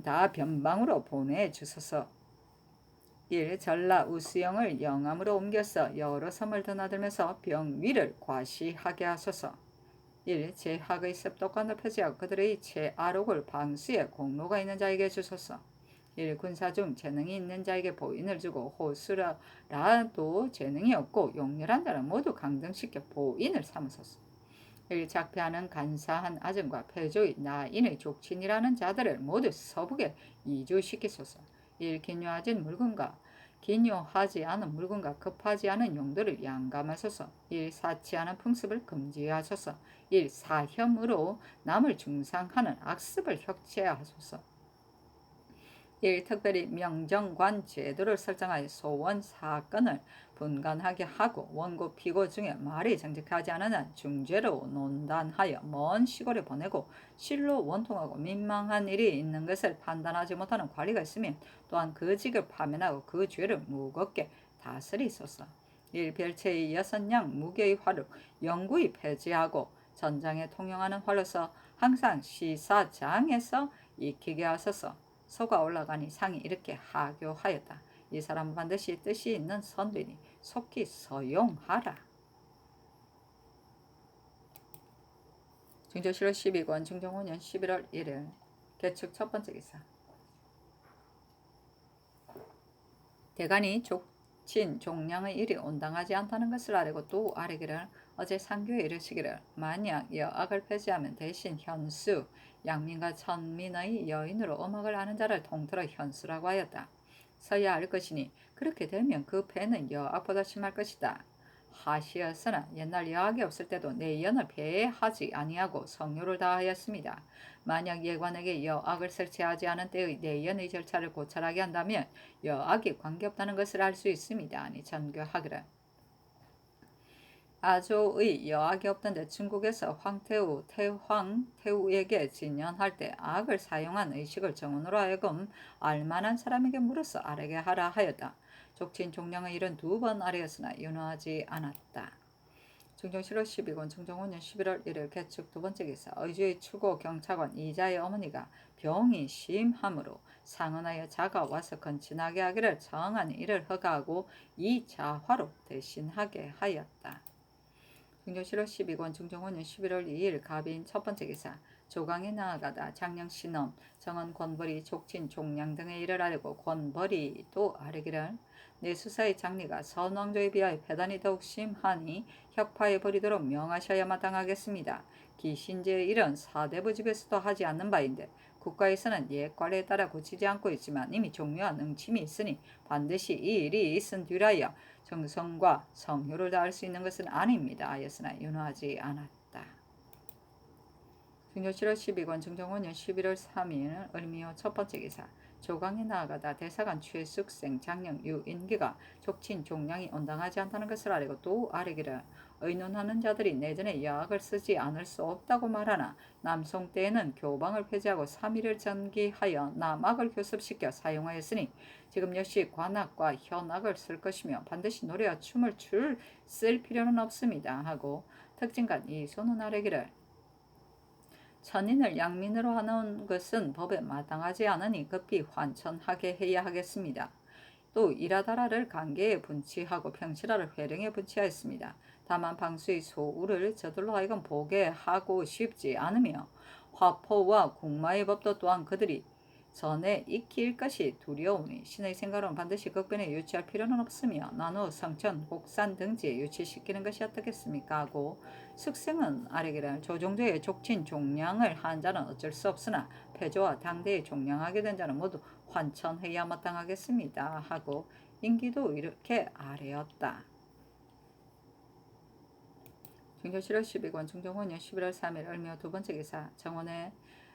다 변방으로 보내주소서. 1. 전라 우수영을 영암으로 옮겨서 여러 섬을 드나들면서 병위를 과시하게 하소서. 1. 제학의 습독관을 폐지하고 그들의 제아록을 방수에 공로가 있는 자에게 주소서. 1. 군사 중 재능이 있는 자에게 보인을 주고 호수라도 재능이 없고 용렬한 자는 모두 강등시켜 보인을 삼으소서. 1. 작패하는 간사한 아정과 패조의 나인의 족친이라는 자들을 모두 서북에 이주시키소서. 1. 기묘하지 않은 물건과 급하지 않은 용도를 양감하소서. 1. 사치하는 풍습을 금지하소서. 1. 사혐으로 남을 중상하는 악습을 혁체하소서. 1. 특별히 명정관 제도를 설정하여 소원 사건을 분간하게 하고 원고 피고 중에 말이 정직하지 않은 한 중죄로 논단하여 먼 시골에 보내고 실로 원통하고 민망한 일이 있는 것을 판단하지 못하는 관리가 있으면 또한 그 직을 파면하고 그 죄를 무겁게 다스리소서. 1. 별채의 6양 무게의 활을 영구히 폐지하고 전장에 통용하는 활로서 항상 시사장에서 익히게 하소서. 소가 올라가니 상이 이렇게 하교하였다. 이 사람은 반드시 뜻이 있는 선비니 속히 서용하라. 중조실로 12권 중종 5년 11월 1일 개축 첫 번째 기사 대간이 족친 종량의 일이 온당하지 않다는 것을 아뢰고 또 아뢰기를 어제 상교에 이르시기를 만약 여악을 폐지하면 대신 현수 양민과 천민의 여인으로 음악을 아는 자를 통틀어 현수라고 하였다. 서야 알 것이니 그렇게 되면 그 폐는 여악보다 심할 것이다. 하시었으나 옛날 여악이 없을 때도 내연을 폐하지 아니하고 성료를 다하였습니다. 만약 예관에게 여악을 설치하지 않은 때의 내연의 절차를 고찰하게 한다면 여악이 관계없다는 것을 알 수 있습니다. 아니 전교하기를 아조의 여악이 없던데 중국에서 태황태우에게 진연할 때 악을 사용한 의식을 정원으로 하여금 알만한 사람에게 물어서 아뢰게 하라 하였다. 족친 종량의 일은 2번 아뢰었으나 윤호하지 않았다. 중종실로 12권 중종 5년 11월 1일 개축 두 번째 기사 의주의 추고 경차관 이자의 어머니가 병이 심함으로 상언하여 자가 와서 건친하게 하기를 정한 일을 허가하고 이자화로 대신하게 하였다. 중종실로 12권 중종 5년 11월 2일 갑인 첫 번째 기사 조강에 나아가다 장령신엄 정원 권벌이 족친 종량 등의 일을 아뢰고 권벌이도 아뢰기를 내 수사의 장리가 선왕조에 비하여 패단이 더욱 심하니 혁파에 버리도록 명하셔야 마땅하겠습니다. 기신제의 일은 사대부 집에서도 하지 않는 바인데 국가에서는 옛관례에 따라 고치지 않고 있지만 이미 종료한 응침이 있으니 반드시 이 일이 있은 뒤라야 정성과 성효를 다할 수 있는 것은 아닙니다 하였으나 윤호하지 않았다. 중조 7월 12권 정정원년 11월 3일 을미호 첫 번째 기사. 조강에 나아가다 대사관 최숙생 장령 유인기가 족친 종량이 온당하지 않다는 것을 아뢰고 또 아뢰기를 의논하는 자들이 내전에 여학을 쓰지 않을 수 없다고 말하나 남송 때에는 교방을 폐지하고 3일을 전기하여 남악을 교습시켜 사용하였으니 지금 역시 관악과 현악을 쓸 것이며 반드시 노래와 춤을 쓸 필요는 없습니다 하고 특징간 이손은 아뢰기를 천인을 양민으로 하는 것은 법에 마땅하지 않으니 급히 환천하게 해야 하겠습니다. 또 이라다라를 간계에 분치하고 평시라를 회령에 분치하였습니다. 다만 방수의 소우를 저들로 하여금 보게 하고 싶지 않으며 화포와 궁마의 법도 또한 그들이 전에 익힐 것이 두려우니 신의 생각으로는 반드시 극변에 유치할 필요는 없으며 나누어 성천, 곡산 등지에 유치시키는 것이 어떻겠습니까 하고 숙생은 아래기를 조정조의 족친 종량을 한 자는 어쩔 수 없으나 패조와 당대에 종량하게 된 자는 모두 환천해야 마땅하겠습니다 하고 인기도 이렇게 아뢰었다. 중조 7월 12권 중정원년 11월 3일 을미호 두 번째 기사 정원의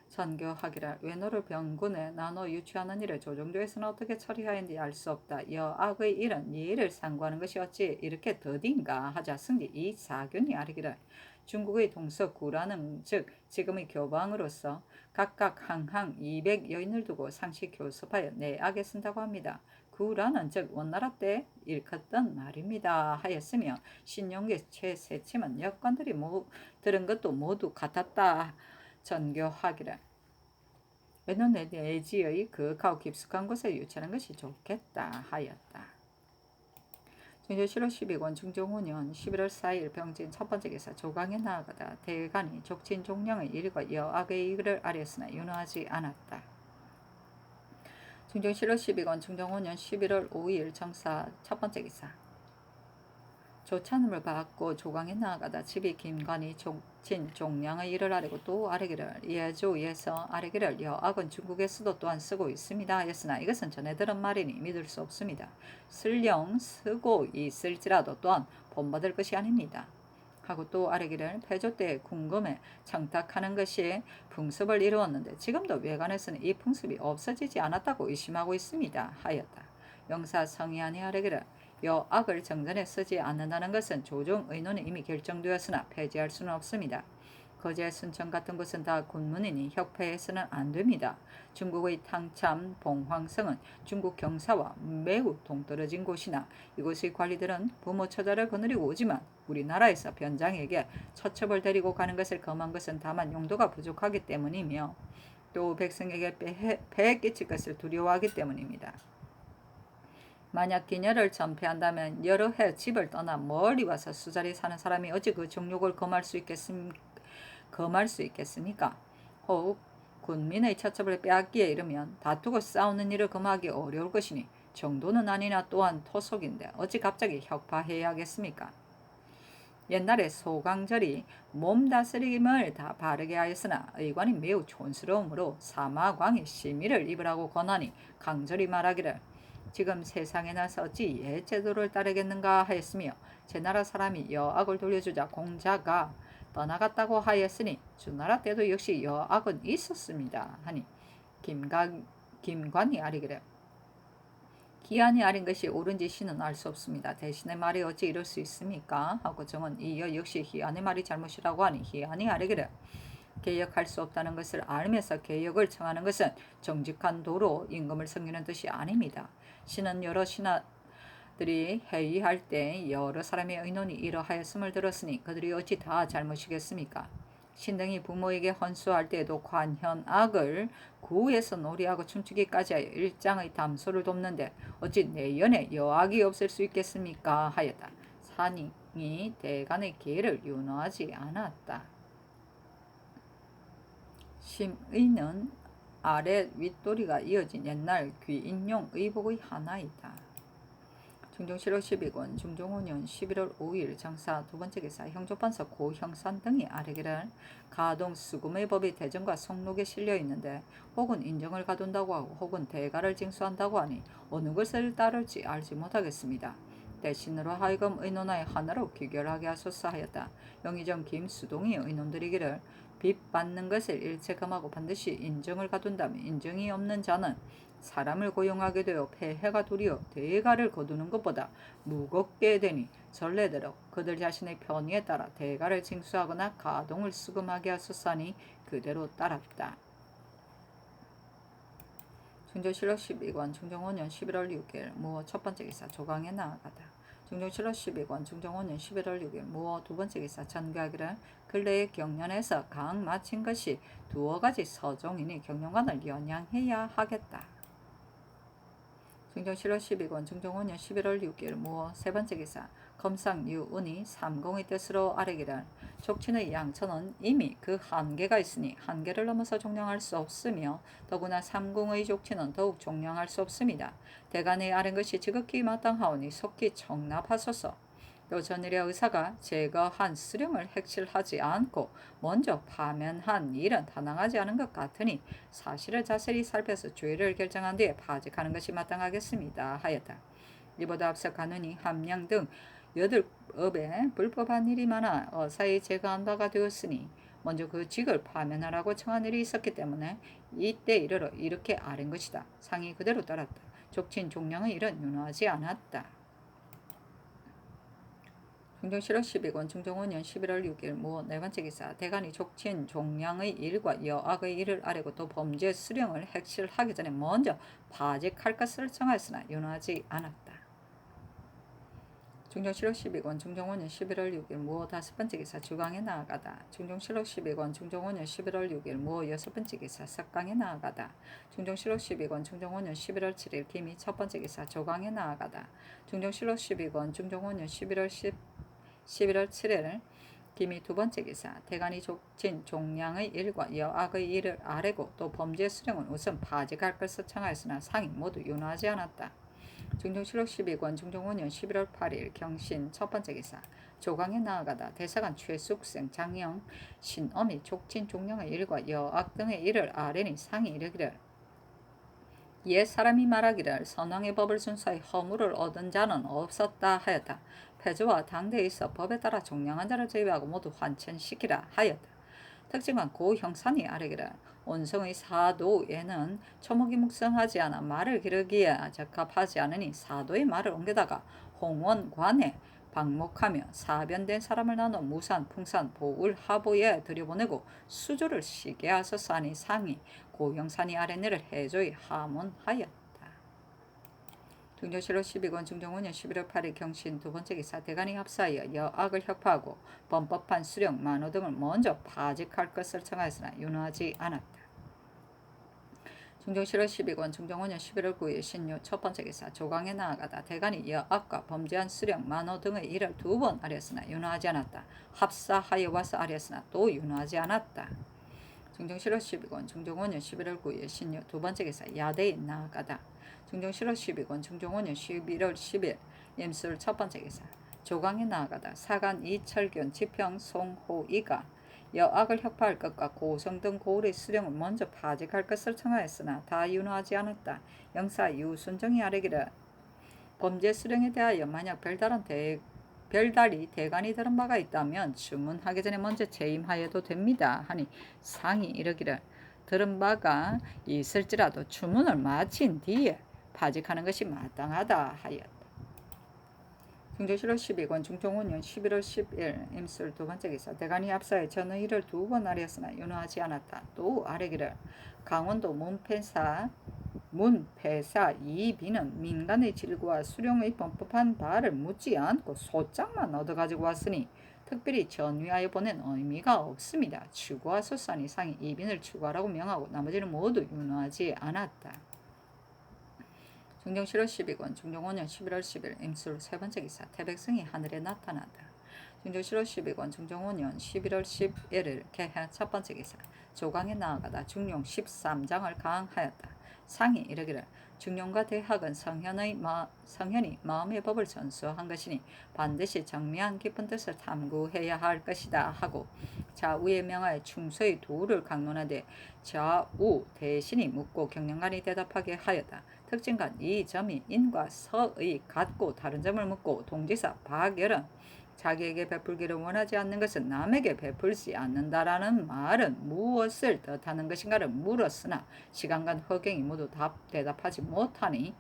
전교하기를 외노를 병군에 나눠 유치하는 일을 조정조에서는 어떻게 처리하였는지 알 수 없다. 여악의 일은 예의를 상고하는 것이 어찌 이렇게 더딘가 하자 승지 이 사균이 아뢰기를 중국의 동서구라는 즉 지금의 교방으로서 각각 항항 200여인을 두고 상시 교섭하여 내악에 쓴다고 합니다. 구라는 즉 원나라 때 일컫던 말입니다 하였으며 신용계 최세침은 여건들이 들은 것도 모두 같았다. 전교하기를 왜는 내지의 그윽하고 깊숙한 곳에 유치하는 것이 좋겠다 하였다. 중조 7월 12권 중종5년 11월 4일 병진 첫 번째 기사 조강에 나아가다 대간이 족친 종량의 일과 여악의 일을 아뢰었으나 윤호하지 않았다. 중종 7월 12권 중종5년 11월 5일 정사 첫 번째 기사 조찬음을 받고 조강에 나아가다 집이 김관이 족친 종량의 일을 아뢰고 또 아뢰기를 예조에서 아뢰기를 여악은 중국에서도 또한 쓰고 있습니다 하였으나 이것은 전에 들은 말이니 믿을 수 없습니다. 설령 쓰고 있을지라도 또한 본받을 것이 아닙니다. 하고 또 아뢰기를 패조 때 궁금에 청탁하는 것이 풍습을 이루었는데 지금도 외관에서는 이 풍습이 없어지지 않았다고 의심하고 있습니다 하였다. 영사 성희안이 아뢰기를 여악을 정전에 쓰지 않는다는 것은 조정 의논이 이미 결정되었으나 폐지할 수는 없습니다. 거제 순천 같은 곳은 다 군문이니 협회해서는 안 됩니다. 중국의 탕참 봉황성은 중국 경사와 매우 동떨어진 곳이나 이곳의 관리들은 부모 처자를 거느리고 오지만 우리나라에서 변장에게 처첩을 데리고 가는 것을 금한 것은 다만 용도가 부족하기 때문이며 또 백성에게 폐해 끼칠 것을 두려워하기 때문입니다. 만약 기녀를 전폐한다면 여러 해 집을 떠나 멀리 와서 수자리 사는 사람이 어찌 그 정욕을 금할 수 있겠습니까? 혹 군민의 처첩을 빼앗기에 이르면 다투고 싸우는 일을 금하기 어려울 것이니 정도는 아니나 또한 토속인데 어찌 갑자기 혁파해야겠습니까? 옛날에 소강절이 몸 다스림을 다 바르게 하였으나 의관이 매우 촌스러우므로 사마광이 심의를 입으라고 권하니 강절이 말하기를 지금 세상에 나서 어찌 옛 제도를 따르겠는가 하였으며 제 나라 사람이 여악을 돌려주자 공자가 떠나갔다고 하였으니 주나라 때도 역시 여악은 있었습니다 하니 김관이 아뢰기를 기한이 아린 것이 옳은지 신은 알 수 없습니다. 대신의 말이 어찌 이럴 수 있습니까? 하고 정은 이어 역시 희한의 말이 잘못이라고 하니 희한이 아뢰기를 개혁할 수 없다는 것을 알면서 개혁을 청하는 것은 정직한 도로 임금을 섬기는 뜻이 아닙니다. 신은 여러 신하들이 회의할 때 여러 사람의 의논이 이러하였음을 들었으니 그들이 어찌 다 잘못이겠습니까? 신등이 부모에게 헌수할 때에도 관현악을 구에서 놀이하고 춤추기까지 하여 일장의 담소를 돕는데 어찌 내연에 여악이 없을 수 있겠습니까? 하였다. 산이 대간의 계를 윤호하지 않았다. 심의는 아래 윗도리가 이어진 옛날 귀인용 의복의 하나이다. 중종 7월 12권 중종 5년 11월 5일 장사 두 번째 기사 형조판서 고형산 등이 아래기를 가동 수금의 법이 대전과 성록에 실려 있는데 혹은 인정을 가둔다고 하고 혹은 대가를 징수한다고 하니 어느 것을 따를지 알지 못하겠습니다. 대신으로 하여금 의논하여 하나로 귀결하게 하소서 하였다. 영의정 김수동이 의논드리기를 빚 받는 것을 일체 금하고 반드시 인정을 가둔다면 인정이 없는 자는 사람을 고용하게 되어 폐해가 도리어 대가를 거두는 것보다 무겁게 되니 전례대로 그들 자신의 편의에 따라 대가를 징수하거나 가동을 수금하게 하소서하니 그대로 따랐다. 중종실록 12권 중종 5년 11월 6일 무어 첫 번째 기사 조강에 나아가다. 중종실록 12권 중종 5년 11월 6일 무어 두 번째 기사 전개하기를 근래의 경련에서 강 마친 것이 두어 가지 서종이니 경련관을 연양해야 하겠다. 중종 7월 12권 중종 5년 11월 6일 무어 세 번째 기사 검상 유은이 삼공의 뜻으로 아뢰기를 족친의 양천은 이미 그 한계가 있으니 한계를 넘어서 종량할 수 없으며 더구나 삼공의 족친은 더욱 종량할 수 없습니다. 대간의 아뢰는 것이 지극히 마땅하오니 속히 청납하소서. 또 전일의 의사가 제거한 수령을 핵실하지 않고 먼저 파면한 일은 타당하지 않은 것 같으니 사실을 자세히 살펴서 죄를 결정한 뒤에 파직하는 것이 마땅하겠습니다 하였다. 이보다 앞서 가누니 함량 등 8업에 불법한 일이 많아 어사히 제거한 바가 되었으니 먼저 그 직을 파면하라고 청한 일이 있었기 때문에 이때 이르러 이렇게 아랜 것이다. 상이 그대로 따랐다. 족친 종량의 일은 윤호하지 않았다. 중종 7월 12권 중종 5년 11월 6일 무 네 번째 기사 대간이 족친 종량의 일과 여악의 일을 아뢰고 또 범죄 수령을 핵실하기 전에 먼저 파직할 것을 정하였으나 윤호하지 않았다. 중종 7월 12권 중종 5년 11월 6일 무 다섯 번째 기사 주강에 나아가다. 중종 7월 12권 중종 5년 11월 6일 무 여섯 번째 기사 석강에 나아가다. 중종 7월 12권 중종 5년 11월 7일 김이 첫 번째 기사 조강에 나아가다. 중종 7월 12권 중종 5년 11월 7일 김이 두 번째 기사 대간이 족친 종량의 일과 여악의 일을 아뢰고 또 범죄 수령은 우선 파직할 것을 청하였으나 상이 모두 윤호하지 않았다. 중종 7월 12권 중종 5년 11월 8일 경신 첫 번째 기사 조강에 나아가다 대사관 최숙생 장영 신엄이 족친 종량의 일과 여악 등의 일을 아뢰니 상이 이르기를 옛 사람이 말하기를 선왕의 법을 순수하여 허물을 얻은 자는 없었다 하였다. 패주와 당대에 있어 법에 따라 종량한 자를 제외하고 모두 환천시키라 하였다. 특징은 고형산이 아뢰기를 온성의 사도에는 초목이 묵성하지 않아 말을 기르기에 적합하지 않으니 사도의 말을 옮겨다가 홍원관에 방목하며 사변된 사람을 나눠 무산, 풍산, 보울, 하보에 들여보내고 수조를 쉬게 하소서 하니 상이 고형산이 아랫일을 해조히 하문하였다. 중종 7월 12권 중종 5년 11월 8일 경신 두 번째 기사 대간이 합사하여 여악을 혁파하고 범법한 수령, 만호 등을 먼저 파직할 것을 청하였으나 윤호하지 않았다. 중종 7월 12권 중종 5년 11월 9일 신유 첫 번째 기사 조강에 나아가다 대간이 여악과 범죄한 수령, 만호 등의 일을 두 번 아뢰었으나 윤호하지 않았다. 합사하여 와서 아뢰었으나 또 윤호하지 않았다. 중종 7월 12권 중종 5년 11월 9일 신유 두 번째 기사 야대에 나아가다. 중종 7월 12권 중종 5년 11월 10일 임술 첫 번째 기사 조강에 나아가다. 사간 이철균 지평 송호이가 여악을 혁파할 것과 고성 등 고을의 수령을 먼저 파직할 것을 청하였으나 다 윤호하지 않았다. 영사 유순정이 아뢰기를 범죄 수령에 대하여 만약 별달이 대간이 들은 바가 있다면 주문하기 전에 먼저 재임하여도 됩니다 하니 상이 이르기를 들은 바가 있을지라도 주문을 마친 뒤에 파직하는 것이 마땅하다 하였다. 중종 7월 12권 중종 5년 11월 10일 임술 두 번째 기사 대간이 합사에 전의 일을 두 번 아뢰었으나 윤호하지 않았다. 또 아뢰기를 강원도 문패사 이비는 민간의 질과 수령의 범법한 바를 묻지 않고 소장만 얻어가지고 왔으니 특별히 전위하여 보낸 의미가 없습니다. 추구하소서 하니 상이 이빈을 추구하라고 명하고 나머지는 모두 윤호하지 않았다. 중종 7월 12권 중종 5년 11월 10일 임술 세 번째 기사 태백성이 하늘에 나타났다. 중종 7월 12권 중종 5년 11월 11일 개해 첫 번째 기사 조강에 나아가다 중용 13장을 강하였다. 상이 이르기를 중용과 대학은 성현이 마음의 법을 전수한 것이니 반드시 정미한 깊은 뜻을 탐구해야 할 것이다 하고 좌우의 명하에 충서의 도를 강론하되 좌우 대신이 묻고 경영관이 대답하게 하였다. 특징간 이 점이 인과 서의 같고 다른 점을 묻고 동지사 박열은 자기에게 베풀기를 원하지 않는 것은 남에게 베풀지 않는다라는 말은 무엇을 뜻하는 것인가를 물었으나 시간간 허경이 모두 대답하지 못하니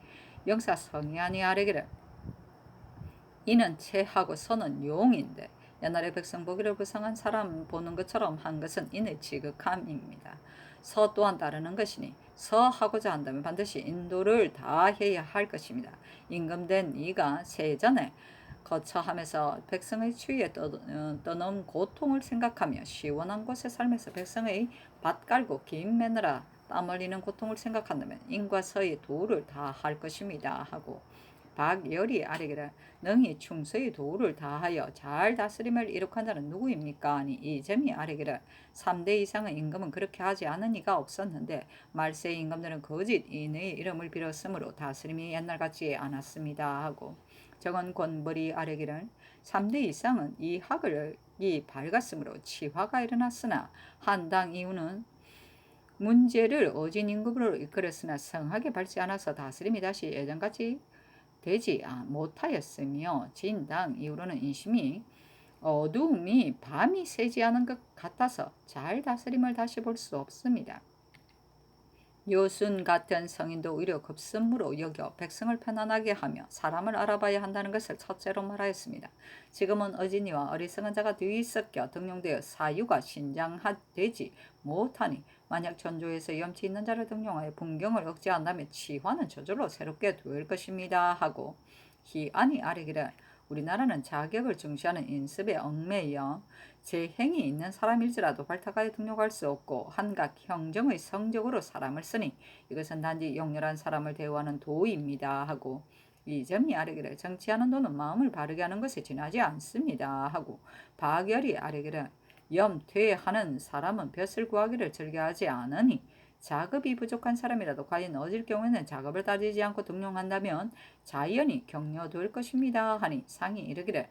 영사 성의하니 아뢰기를 이는 채하고 서는 용인데 옛날에 백성 보기를 불쌍한 사람 보는 것처럼 한 것은 인의 지극함입니다. 서 또한 따르는 것이니 서 하고자 한다면 반드시 인도를 다해야 할 것입니다. 임금된 이가 세전에 거처하면서 백성의 추위에 떠넘은 고통을 생각하며 시원한 곳에 살면서 백성의 밭 깔고 김 매느라 땀 흘리는 고통을 생각한다면 인과 서의 도를 다할 것입니다 하고 박열이 아뢰기를 능히 충서의 도를 다하여 잘 다스림을 이룩한 자는 누구입니까? 아니 이점이 아뢰기를 3대 이상의 임금은 그렇게 하지 않은 이가 없었는데 말세의 임금들은 거짓 인의 이름을 빌었으므로 다스림이 옛날같지 않았습니다 하고 정원 권벌이 아뢰기를 3대 이상은 이 학을이 밝았으므로 치화가 일어났으나 한당 이후는 문제를 어진 임금으로 이끌었으나 성하게 밟지 않아서 다스림이 다시 예전같이 되지 못하였으며 진당 이후로는 인심이 어두움이 밤이 새지 않은 것 같아서 잘 다스림을 다시 볼 수 없습니다. 요순 같은 성인도 오히려 급선무로 여겨 백성을 편안하게 하며 사람을 알아봐야 한다는 것을 첫째로 말하였습니다. 지금은 어진이와 어리석은 자가 뒤섞여 등용되어 사유가 신장되지 못하니 만약 전조에서 염치 있는 자를 등용하여 분경을 억제한다면 치화는 저절로 새롭게 될 것입니다 하고 희안이 아뢰기를 우리나라는 자격을 중시하는 인습에 얽매여 재행이 있는 사람일지라도 발탁하여 등록할 수 없고 한각 형정의 성적으로 사람을 쓰니 이것은 단지 용렬한 사람을 대우하는 도입니다 하고 이점이 아뢰기를 정치하는 도는 마음을 바르게 하는 것에 지나지 않습니다 하고 박열이 아뢰기를 염퇴하는 사람은 벼슬 구하기를 즐겨하지 않으니 자급이 부족한 사람이라도 과연 어질 경우에는 작업을 따지지 않고 등용한다면 자연히 격려될 것입니다 하니 상이 이르기를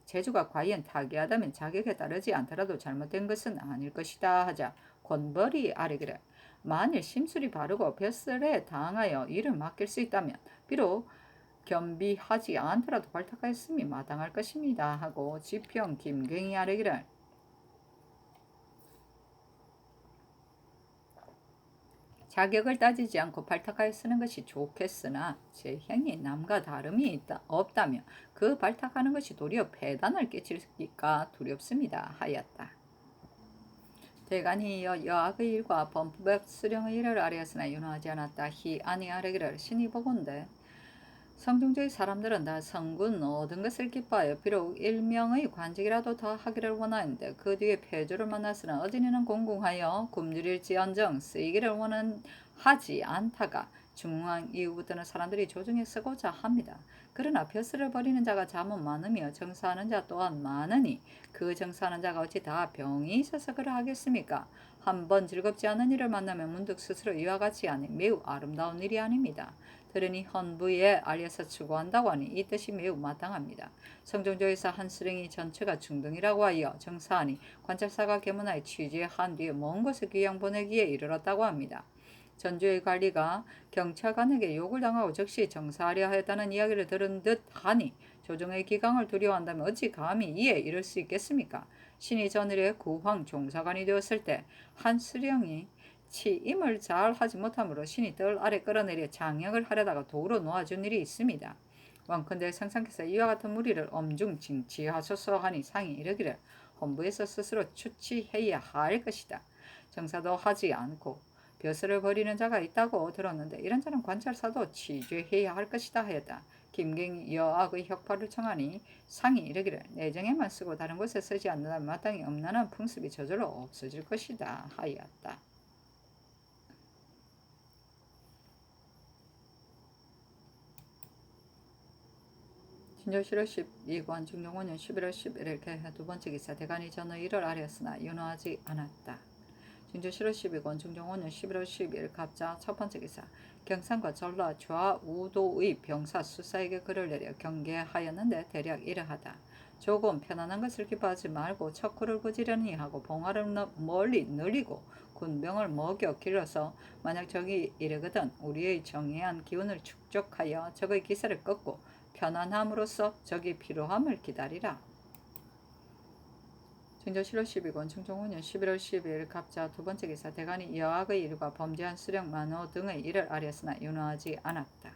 재주가 과연 타기하다면 자격에 따르지 않더라도 잘못된 것은 아닐 것이다 하자 권벌이 아뢰기를 만일 심술이 바르고 벼슬에 당하여 일을 맡길 수 있다면 비록 겸비하지 않더라도 발탁하였음이 마땅할 것입니다 하고 지평 김경이 아뢰기를 자격을 따지지 않고 발탁하여 쓰는 것이 좋겠으나 재행이 남과 다름이 없다면 그 발탁하는 것이 도리어 폐단을 끼칠까 두렵습니다 하였다. 대간이 이어 여학의 일과 범법의 수령의 일을 아뢰었으나 윤호하지 않았다. 희안이 아뢰기를 신이 보건대 성중주의 사람들은 다 성군 얻은 것을 기뻐하여 비록 일명의 관직이라도 더 하기를 원하는데 그 뒤에 폐주를 만났으나 어진이는 공공하여 굶주릴지언정 쓰이기를 원하지 않다가 중앙 이후부터는 사람들이 조중에 쓰고자 합니다. 그러나 벼슬을 버리는 자가 잠은 많으며 정사하는 자 또한 많으니 그 정사하는 자가 어찌 다 병이 있어서 그러하겠습니까? 한번 즐겁지 않은 일을 만나면 문득 스스로 이와 같이 하니 매우 아름다운 일이 아닙니다. 들으니 헌부에 알려서 추구한다고 하니 이 뜻이 매우 마땅합니다. 성종조에서 한 수령이 전처가 중등이라고 하여 정사하니 관찰사가 계문하여 취재한 뒤에 먼 곳에 귀양 보내기에 이르렀다고 합니다. 전주의 관리가 경찰관에게 욕을 당하고 즉시 정사하려 하였다는 이야기를 들은 듯 하니 조정의 기강을 두려워한다면 어찌 감히 이에 이를 수 있겠습니까? 신이 전일에 구황 종사관이 되었을 때 한 수령이 취임을 잘 하지 못함으로 신이 뜰 아래 끌어내려 장역을 하려다가 도로 놓아준 일이 있습니다. 원컨대 상상께서 이와 같은 무리를 엄중 징치하소서 하니 상이 이르기를 헌부에서 스스로 추치해야 할 것이다. 정사도 하지 않고 벼슬을 버리는 자가 있다고 들었는데 이런 자는 관찰사도 취죄해야 할 것이다 하였다. 김경이 여학의 혁파를 청하니 상이 이르기를 내정에만 쓰고 다른 곳에 쓰지 않는다면 마땅히 엄난한 풍습이 저절로 없어질 것이다 하였다. 진조실록 12권 중종 5년 11월 11일 개회 두 번째 기사 대간이 전의 일을 아뢰었으나 윤호하지 않았다. 진주 7월 12권 중종 5년 11월 12일 갑자 첫 번째 기사. 경상과 전라 좌우도의 병사 수사에게 글을 내려 경계하였는데 대략 이러하다. 조금 편안한 것을 기뻐하지 말고 척후를 부지런히 하고 봉화를 멀리 늘리고 군병을 먹여 길러서 만약 적이 이르거든 우리의 정예한 기운을 축적하여 적의 기세를 꺾고 편안함으로써 적이 필요함을 기다리라. 증조 7월 12권 충청 5년 11월 12일 갑자 두 번째 기사. 대간이 여학의 일과 범죄한 수령 만호 등의 일을 아뢰었으나 윤호하지 않았다.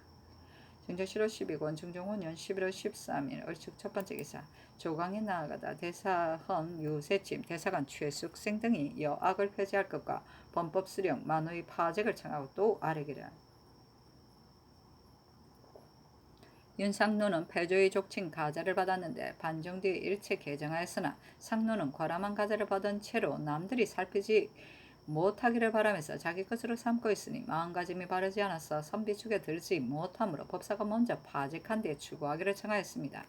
증조 7월 12권 중종 5년 11월 13일 얼축 첫 번째 기사. 조강에 나아가다 대사헌 유세침 대사관 최숙생 등이 여학을 폐지할 것과 범법 수령 만호의 파직을 청하고 또 아뢰기를. 윤상노는 패조의 족친 가자를 받았는데 반정 뒤에 일체 개정하였으나 상노는 과람한 가자를 받은 채로 남들이 살피지 못하기를 바라면서 자기 것으로 삼고 있으니 마음가짐이 바르지 않아서 선비축에 들지 못하므로 법사가 먼저 파직한 뒤에 추구하기를 청하였습니다.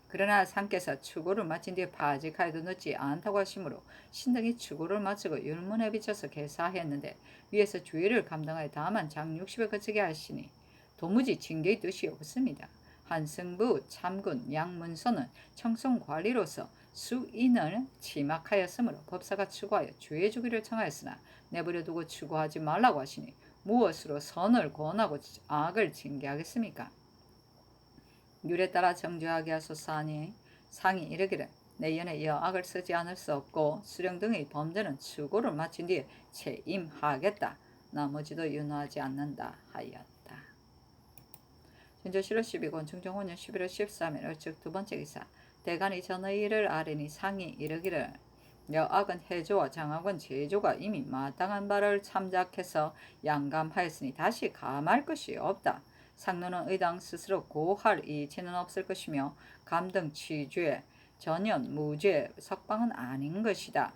그러나 상께서 추구를 마친 뒤에 파직하여도 늦지 않다고 하시므로 신등이 추구를 마치고 율문에 비춰서 개사했는데 위에서 주의를 감당하여 다만 장 60에 그치게 하시니 도무지 징계의 뜻이 없습니다. 한승부 참군 양문서는 청송관리로서 수인을 침학하였으므로 법사가 추구하여 주의해주기를 청하였으나 내버려두고 추구하지 말라고 하시니 무엇으로 선을 권하고 악을 징계하겠습니까? 율에 따라 정죄하게 하소서 하니 상이 이르기를 내연에 여악을 쓰지 않을 수 없고 수령 등의 범죄는 추구를 마친 뒤에 체임하겠다. 나머지도 윤호하지 않는다 하였다. 진조 7월 12권 중종 5년 11월 13일 얼측 두 번째 기사. 대간이 전의 일을 아뢰니 상이 이르기를 여악은 해조와 장악은 제조가 이미 마땅한 바를 참작해서 양감하였으니 다시 감할 것이 없다. 상노는 의당 스스로 고할 이치는 없을 것이며 감등 취죄 전연 무죄 석방은 아닌 것이다.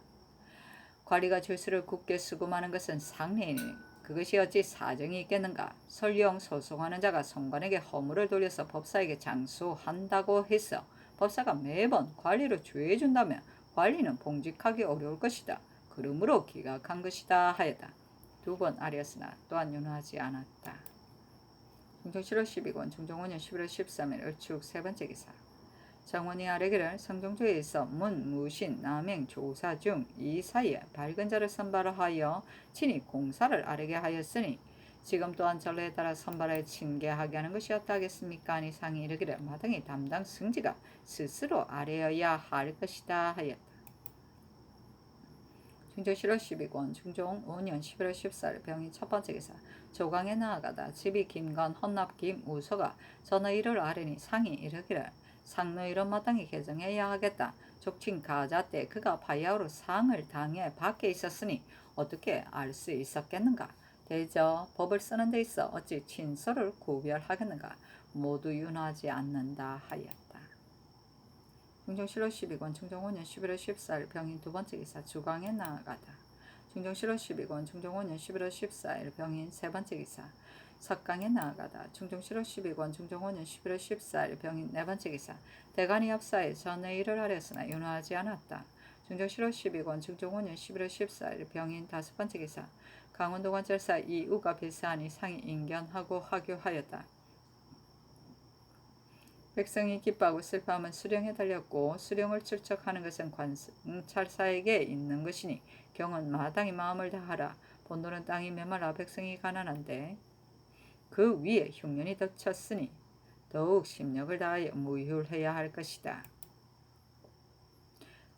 관리가 죄수를 굳게 수금하는 것은 상례이니 그것이 어찌 사정이 있겠는가. 설령 소송하는 자가 성관에게 허물을 돌려서 법사에게 장수한다고 해서 법사가 매번 관리로 죄해준다면 관리는 봉직하기 어려울 것이다. 그러므로 기각한 것이다 하였다. 두 번 아뢰었으나 또한 윤호하지 않았다. 중종 7월 12권 중종 5년 11월 13일 얼축 세 번째 기사. 정원이 아뢰기를 성종조에 있어 문, 무신, 남행, 조사 중 이 사이에 밝은 자를 선발하여 친히 공사를 아뢰게 하였으니 지금 또한 전례에 따라 선발하여 징계하게 하는 것이었다 하겠습니까? 아니 상이 이르기를 마땅히 담당 승지가 스스로 아뢰어야 할 것이다 하였다. 중종 7월 12권 중종 5년 11월 14일 병인 첫 번째 기사. 조강에 나아가다 집이 김건 헌납 김우서가 전의 일을 아뢰니 상이 이르기를 상노 이런 마땅히 개정해야 하겠다. 족친 가자 때 그가 바야흐로 상을 당해 밖에 있었으니 어떻게 알 수 있었겠는가. 대저 법을 쓰는 데 있어 어찌 친서를 구별하겠는가. 모두 윤하지 않는다 하였다. 중종 7월 12권 중종 5년 11월 14일 병인 두 번째 기사. 주광에 나아가다. 중종 7월 12권 중종 5년 11월 14일 병인 세 번째 기사. 석강에 나아가다. 중종 7월 12권 중종 5년 11월 14일 병인 네 번째 기사. 대간이 합사에 전의 일을 하렸으나 윤호하지 않았다. 중종 7월 12권 중종 5년 11월 14일 병인 다섯 번째 기사. 강원도관절사 이우가 배사하니 상이 인견하고 하교하였다. 백성이 기뻐하고 슬퍼하면 수령에 달렸고 수령을 출척하는 것은 관찰사에게 있는 것이니 경은 마땅히 마음을 다하라. 본도는 땅이 메말라 백성이 가난한데 그 위에 흉년이 덮쳤으니 더욱 심력을 다하여 무휴해야 할 것이다.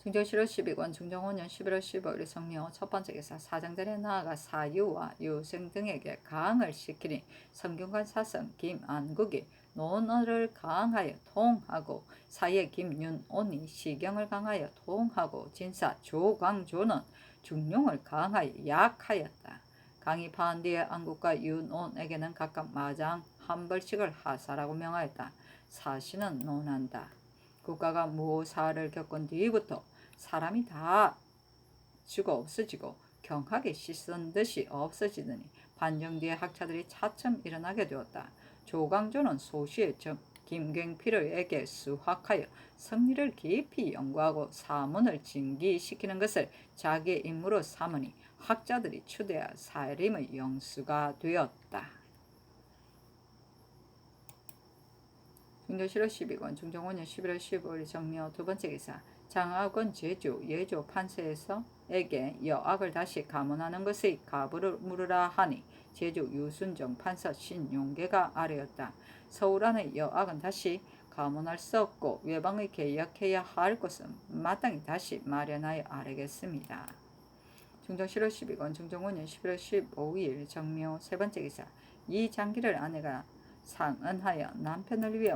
중종 7월 12권 중종 5년 11월 15일 성묘 첫 번째 기사. 사장전에 나아가 사유와 유생 등에게 가항을 시키니 성균관 사성 김안국이 논어를 강하여 통하고 사예 김윤온이 시경을 강하여 통하고 진사 조광조는 중용을 강하여 약하였다. 강이 파한 뒤에 안국과 윤온에게는 각각 마장 한 벌씩을 하사라고 명하였다. 사시는 논한다. 국가가 무사를 겪은 뒤부터 사람이 다 죽어 없어지고 경하게 씻은 듯이 없어지더니 반정 뒤에 학자들이 차츰 일어나게 되었다. 조광조는 소시의 김갱필에게 수학하여 성리를 깊이 연구하고 사문을 증기시키는 것을 자기의 임무로 삼으니 학자들이 추대하 살림의 영수가 되었다. 중조실록 12권 중종원년 11월 15일 정묘 두 번째 기사. 장악원 제주 예조 판서에게 여악을 다시 감원하는 것의 가부를 물으라 하니 제주 유순정 판서 신용계가 아뢰었다. 서울 안의 여악은 다시 감원할 수 없고 외방의 계약해야 할 것은 마땅히 다시 마련하여 아뢰겠습니다. 중종실록 12권 중종원년 11월 15일 정묘 세 번째 기사. 이 장기를 아내가 상언하여 남편을 위해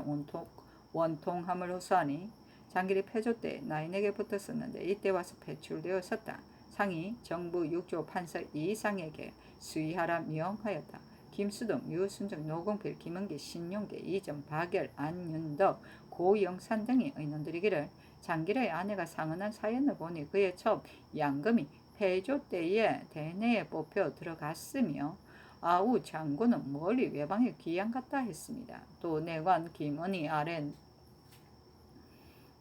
원통함을 호소하니 장길이 폐조 때 나인에게 붙었었는데 이때 와서 배출되었었다. 상이 정부 6조 판서 이상에게 수의하라 명하였다. 김수동, 유순정, 노공필, 김은기, 신용계, 이정, 박열, 안윤덕, 고영산 등이 의논드리기를 장길의 아내가 상언한 사연을 보니 그의 첩 양금이 폐조 때에 대내에 뽑혀 들어갔으며 아우 장군은 멀리 외방에 귀양 갔다 했습니다. 또 내관 김은희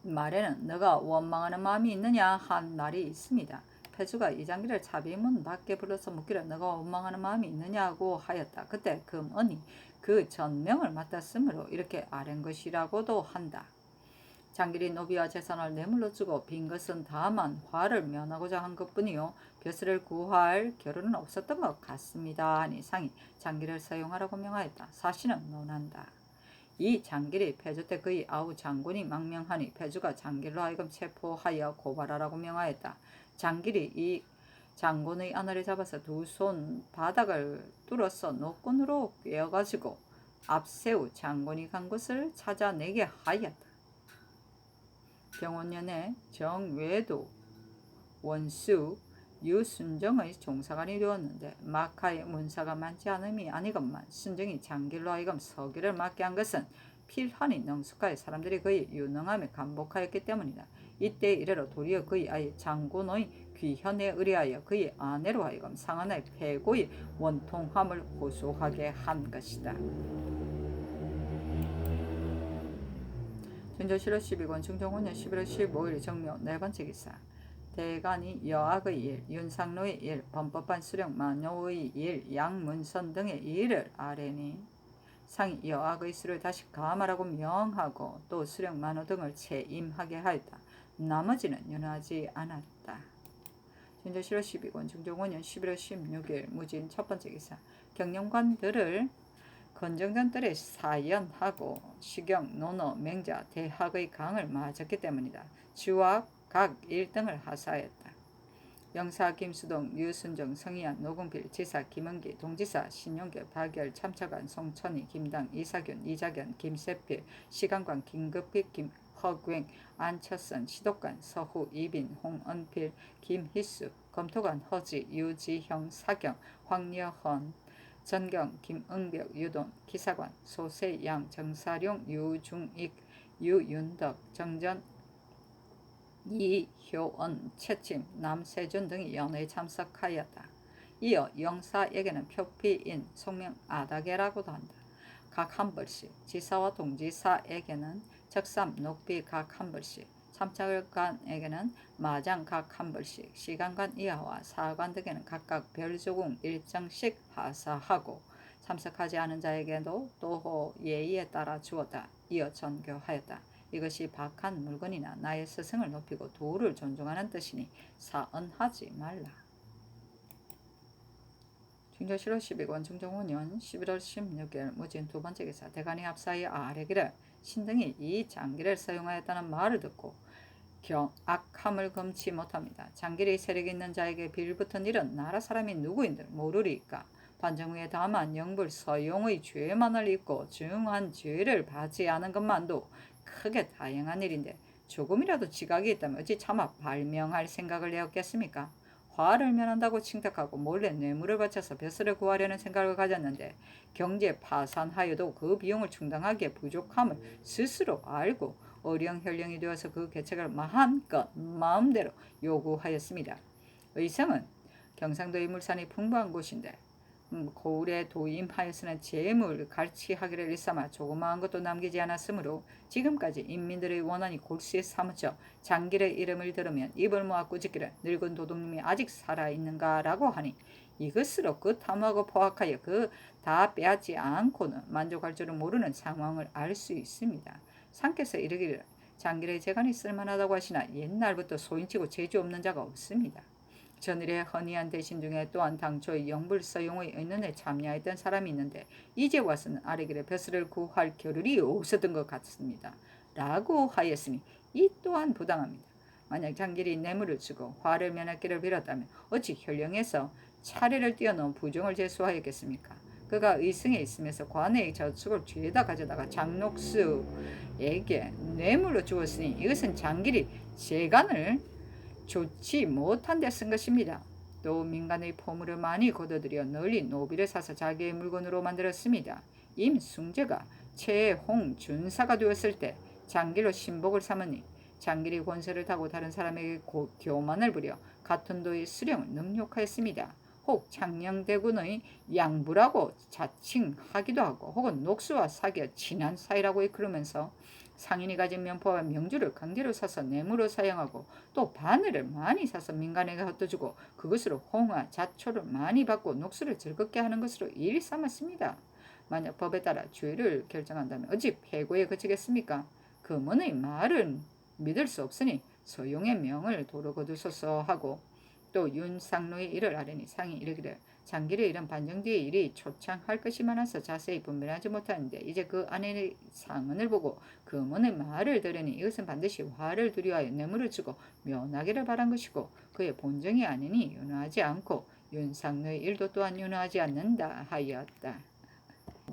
말에는 너가 원망하는 마음이 있느냐 한 말이 있습니다. 폐주가 이장기를 차비문 밖에 불러서 묻기를 너가 원망하는 마음이 있느냐고 하였다. 그때 금은이 그 전명을 맡았으므로 이렇게 아랜 것이라고도 한다. 장길이 노비와 재산을 뇌물로 주고 빈 것은 다만 화를 면하고자 한 것뿐이요 벼슬을 구할 겨를은 없었던 것 같습니다. 하니 상이 장길을 사용하라고 명하였다. 사실은 논한다. 이 장길이 폐주 때 그의 아우 장군이 망명하니 폐주가 장길로 하여금 체포하여 고발하라고 명하였다. 장길이 이 장군의 아내를 잡아서 두 손 바닥을 뚫어서 노끈으로 꿰어가지고 앞세우 장군이 간 곳을 찾아내게 하였다. 병원년에 정외도 원수 유순정의 종사관이 되었는데 마카의 문사가 많지 않음이 아니건만 순정이 장길로 하여금 서기를 맡게 한 것은 필한이 능숙하여 사람들이 그의 유능함에 감복하였기 때문이다. 이때 이래로 도리어 그의 아이 장군의 귀현에 의뢰하여 그의 아내로 하여금 상한의 폐고의 원통함을 호소하게 한 것이다. 중조실록 12권 중종원년 11월 15일 정묘 네 번째 기사. 대간이 여악의 일, 윤상로의 일, 범법한 수령 만요의 일, 양문선 등의 일을 아뢰니 상이 여악의 수를 다시 감하라고 명하고 또 수령 만호 등을 체임하게 하였다. 나머지는 윤하지 않았다. 중조실록 12권 중종원년 11월 16일 무진 첫 번째 기사. 경영관들을 건정전들의 사연하고 시경, 논어, 맹자, 대학의 강을 맞았기 때문이다. 주와 각 1등을 하사했다. 영사 김수동, 유순정, 성희안, 노공필, 지사 김은기, 동지사 신용계, 박열, 참차관, 송천희, 김당, 이사균, 이자견, 김세필, 시간관, 김급빛, 김허გვ행, 안철선, 시독관, 서후, 이빈, 홍은필, 김희수, 검토관, 허지, 유지형, 사경, 황여헌, 전경, 김응벽, 유돈, 기사관, 소세양, 정사룡, 유중익, 유윤덕, 정전, 이효언, 채침, 남세준 등이 연회에 참석하였다. 이어 영사에게는 표피인, 속명 아다게라고도 한다. 각 한 벌씩, 지사와 동지사에게는 적삼, 녹비 각 한 벌씩, 참차관에게는 마장 각 한 벌씩, 시간관 이하와 사관 등에는 각각 별조공 일정씩 하사하고 참석하지 않은 자에게도 또호 예의에 따라 주었다. 이어 전교하였다. 이것이 박한 물건이나 나의 스승을 높이고 도를 존중하는 뜻이니 사언하지 말라. 중조실록 12권 중종원년 11월 16일 무진 두 번째 기사. 대간이 합사의 아뢰기를 신등이 이 장기를 사용하였다는 말을 듣고 악함을 금치 못합니다. 장길의 세력이 있는 자에게 빌붙은 일은 나라 사람이 누구인들 모르리까. 반정 후에 다만 영불 서용의 죄만을 입고 중한 죄를 받지 않은 것만도 크게 다행한 일인데 조금이라도 지각이 있다면 어찌 차마 발명할 생각을 내었겠습니까? 화를 면한다고 칭탁하고 몰래 뇌물을 바쳐서 벼슬을 구하려는 생각을 가졌는데 경제 파산하여도 그 비용을 충당하기에 부족함을 스스로 알고 어령혈령이 되어서 그 계책을 마음껏 마음대로 요구하였습니다. 의성은 경상도의 물산이 풍부한 곳인데 고을에 도임하여서는 재물 갈취하기를 일삼아 조그마한 것도 남기지 않았으므로 지금까지 인민들의 원한이 골수에 사무쳐 장길의 이름을 들으면 입을 모아 꾸짖기를 늙은 도둑님이 아직 살아있는가라고 하니 이것으로 그 탐하고 포악하여 그 다 빼앗지 않고는 만족할 줄은 모르는 상황을 알 수 있습니다. 상께서 이르기를 장길의 재간이 쓸만하다고 하시나 옛날부터 소인치고 재주 없는 자가 없습니다. 전일의 헌의한 대신 중에 또한 당초의 영불서용의 의논에 참여했던 사람이 있는데 이제 와서는 아래길에 벼슬을 구할 겨를이 없었던 것 같습니다. 라고 하였으니 이 또한 부당합니다. 만약 장길이 뇌물을 주고 화를 면할 길을 빌었다면 어찌 현령에서 차례를 뛰어넘어 부정을 제수하였겠습니까? 그가 의승에 있으면서 관의 저축을 죄다 가져다가 장록수에게 뇌물로 주었으니 이것은 장길이 재간을 좋지 못한 데 쓴 것입니다. 또 민간의 포물을 많이 거둬들여 널리 노비를 사서 자기의 물건으로 만들었습니다. 임숭제가 최홍준사가 되었을 때 장길로 신복을 삼으니 장길이 권세를 타고 다른 사람에게 교만을 부려 같은 도의 수령을 능욕하였습니다. 혹 창녕대군의 양부라고 자칭하기도 하고 혹은 녹수와 사귀어 친한 사이라고 이끌으면서 상인이 가진 면포와 명주를 강제로 사서 뇌물로 사용하고 또 바늘을 많이 사서 민간에게 헛도주고 그것으로 홍화, 자초를 많이 받고 녹수를 즐겁게 하는 것으로 일 삼았습니다. 만약 법에 따라 죄를 결정한다면 어찌 패고에 그치겠습니까? 금은의 말은 믿을 수 없으니 소용의 명을 도로 거두소서 하고 또 윤상로의 일을 아뢰니 상이 이르기를 장길의 이런 반정뒤의 일이 초창할 것이 많아서 자세히 분별하지 못하는데 이제 그 아내의 상언을 보고 금은의 말을 들으니 이것은 반드시 화를 두려워하여 뇌물을 주고 면하기를 바란 것이고 그의 본정이 아니니 윤호하지 않고 윤상로의 일도 또한 윤호하지 않는다 하였다.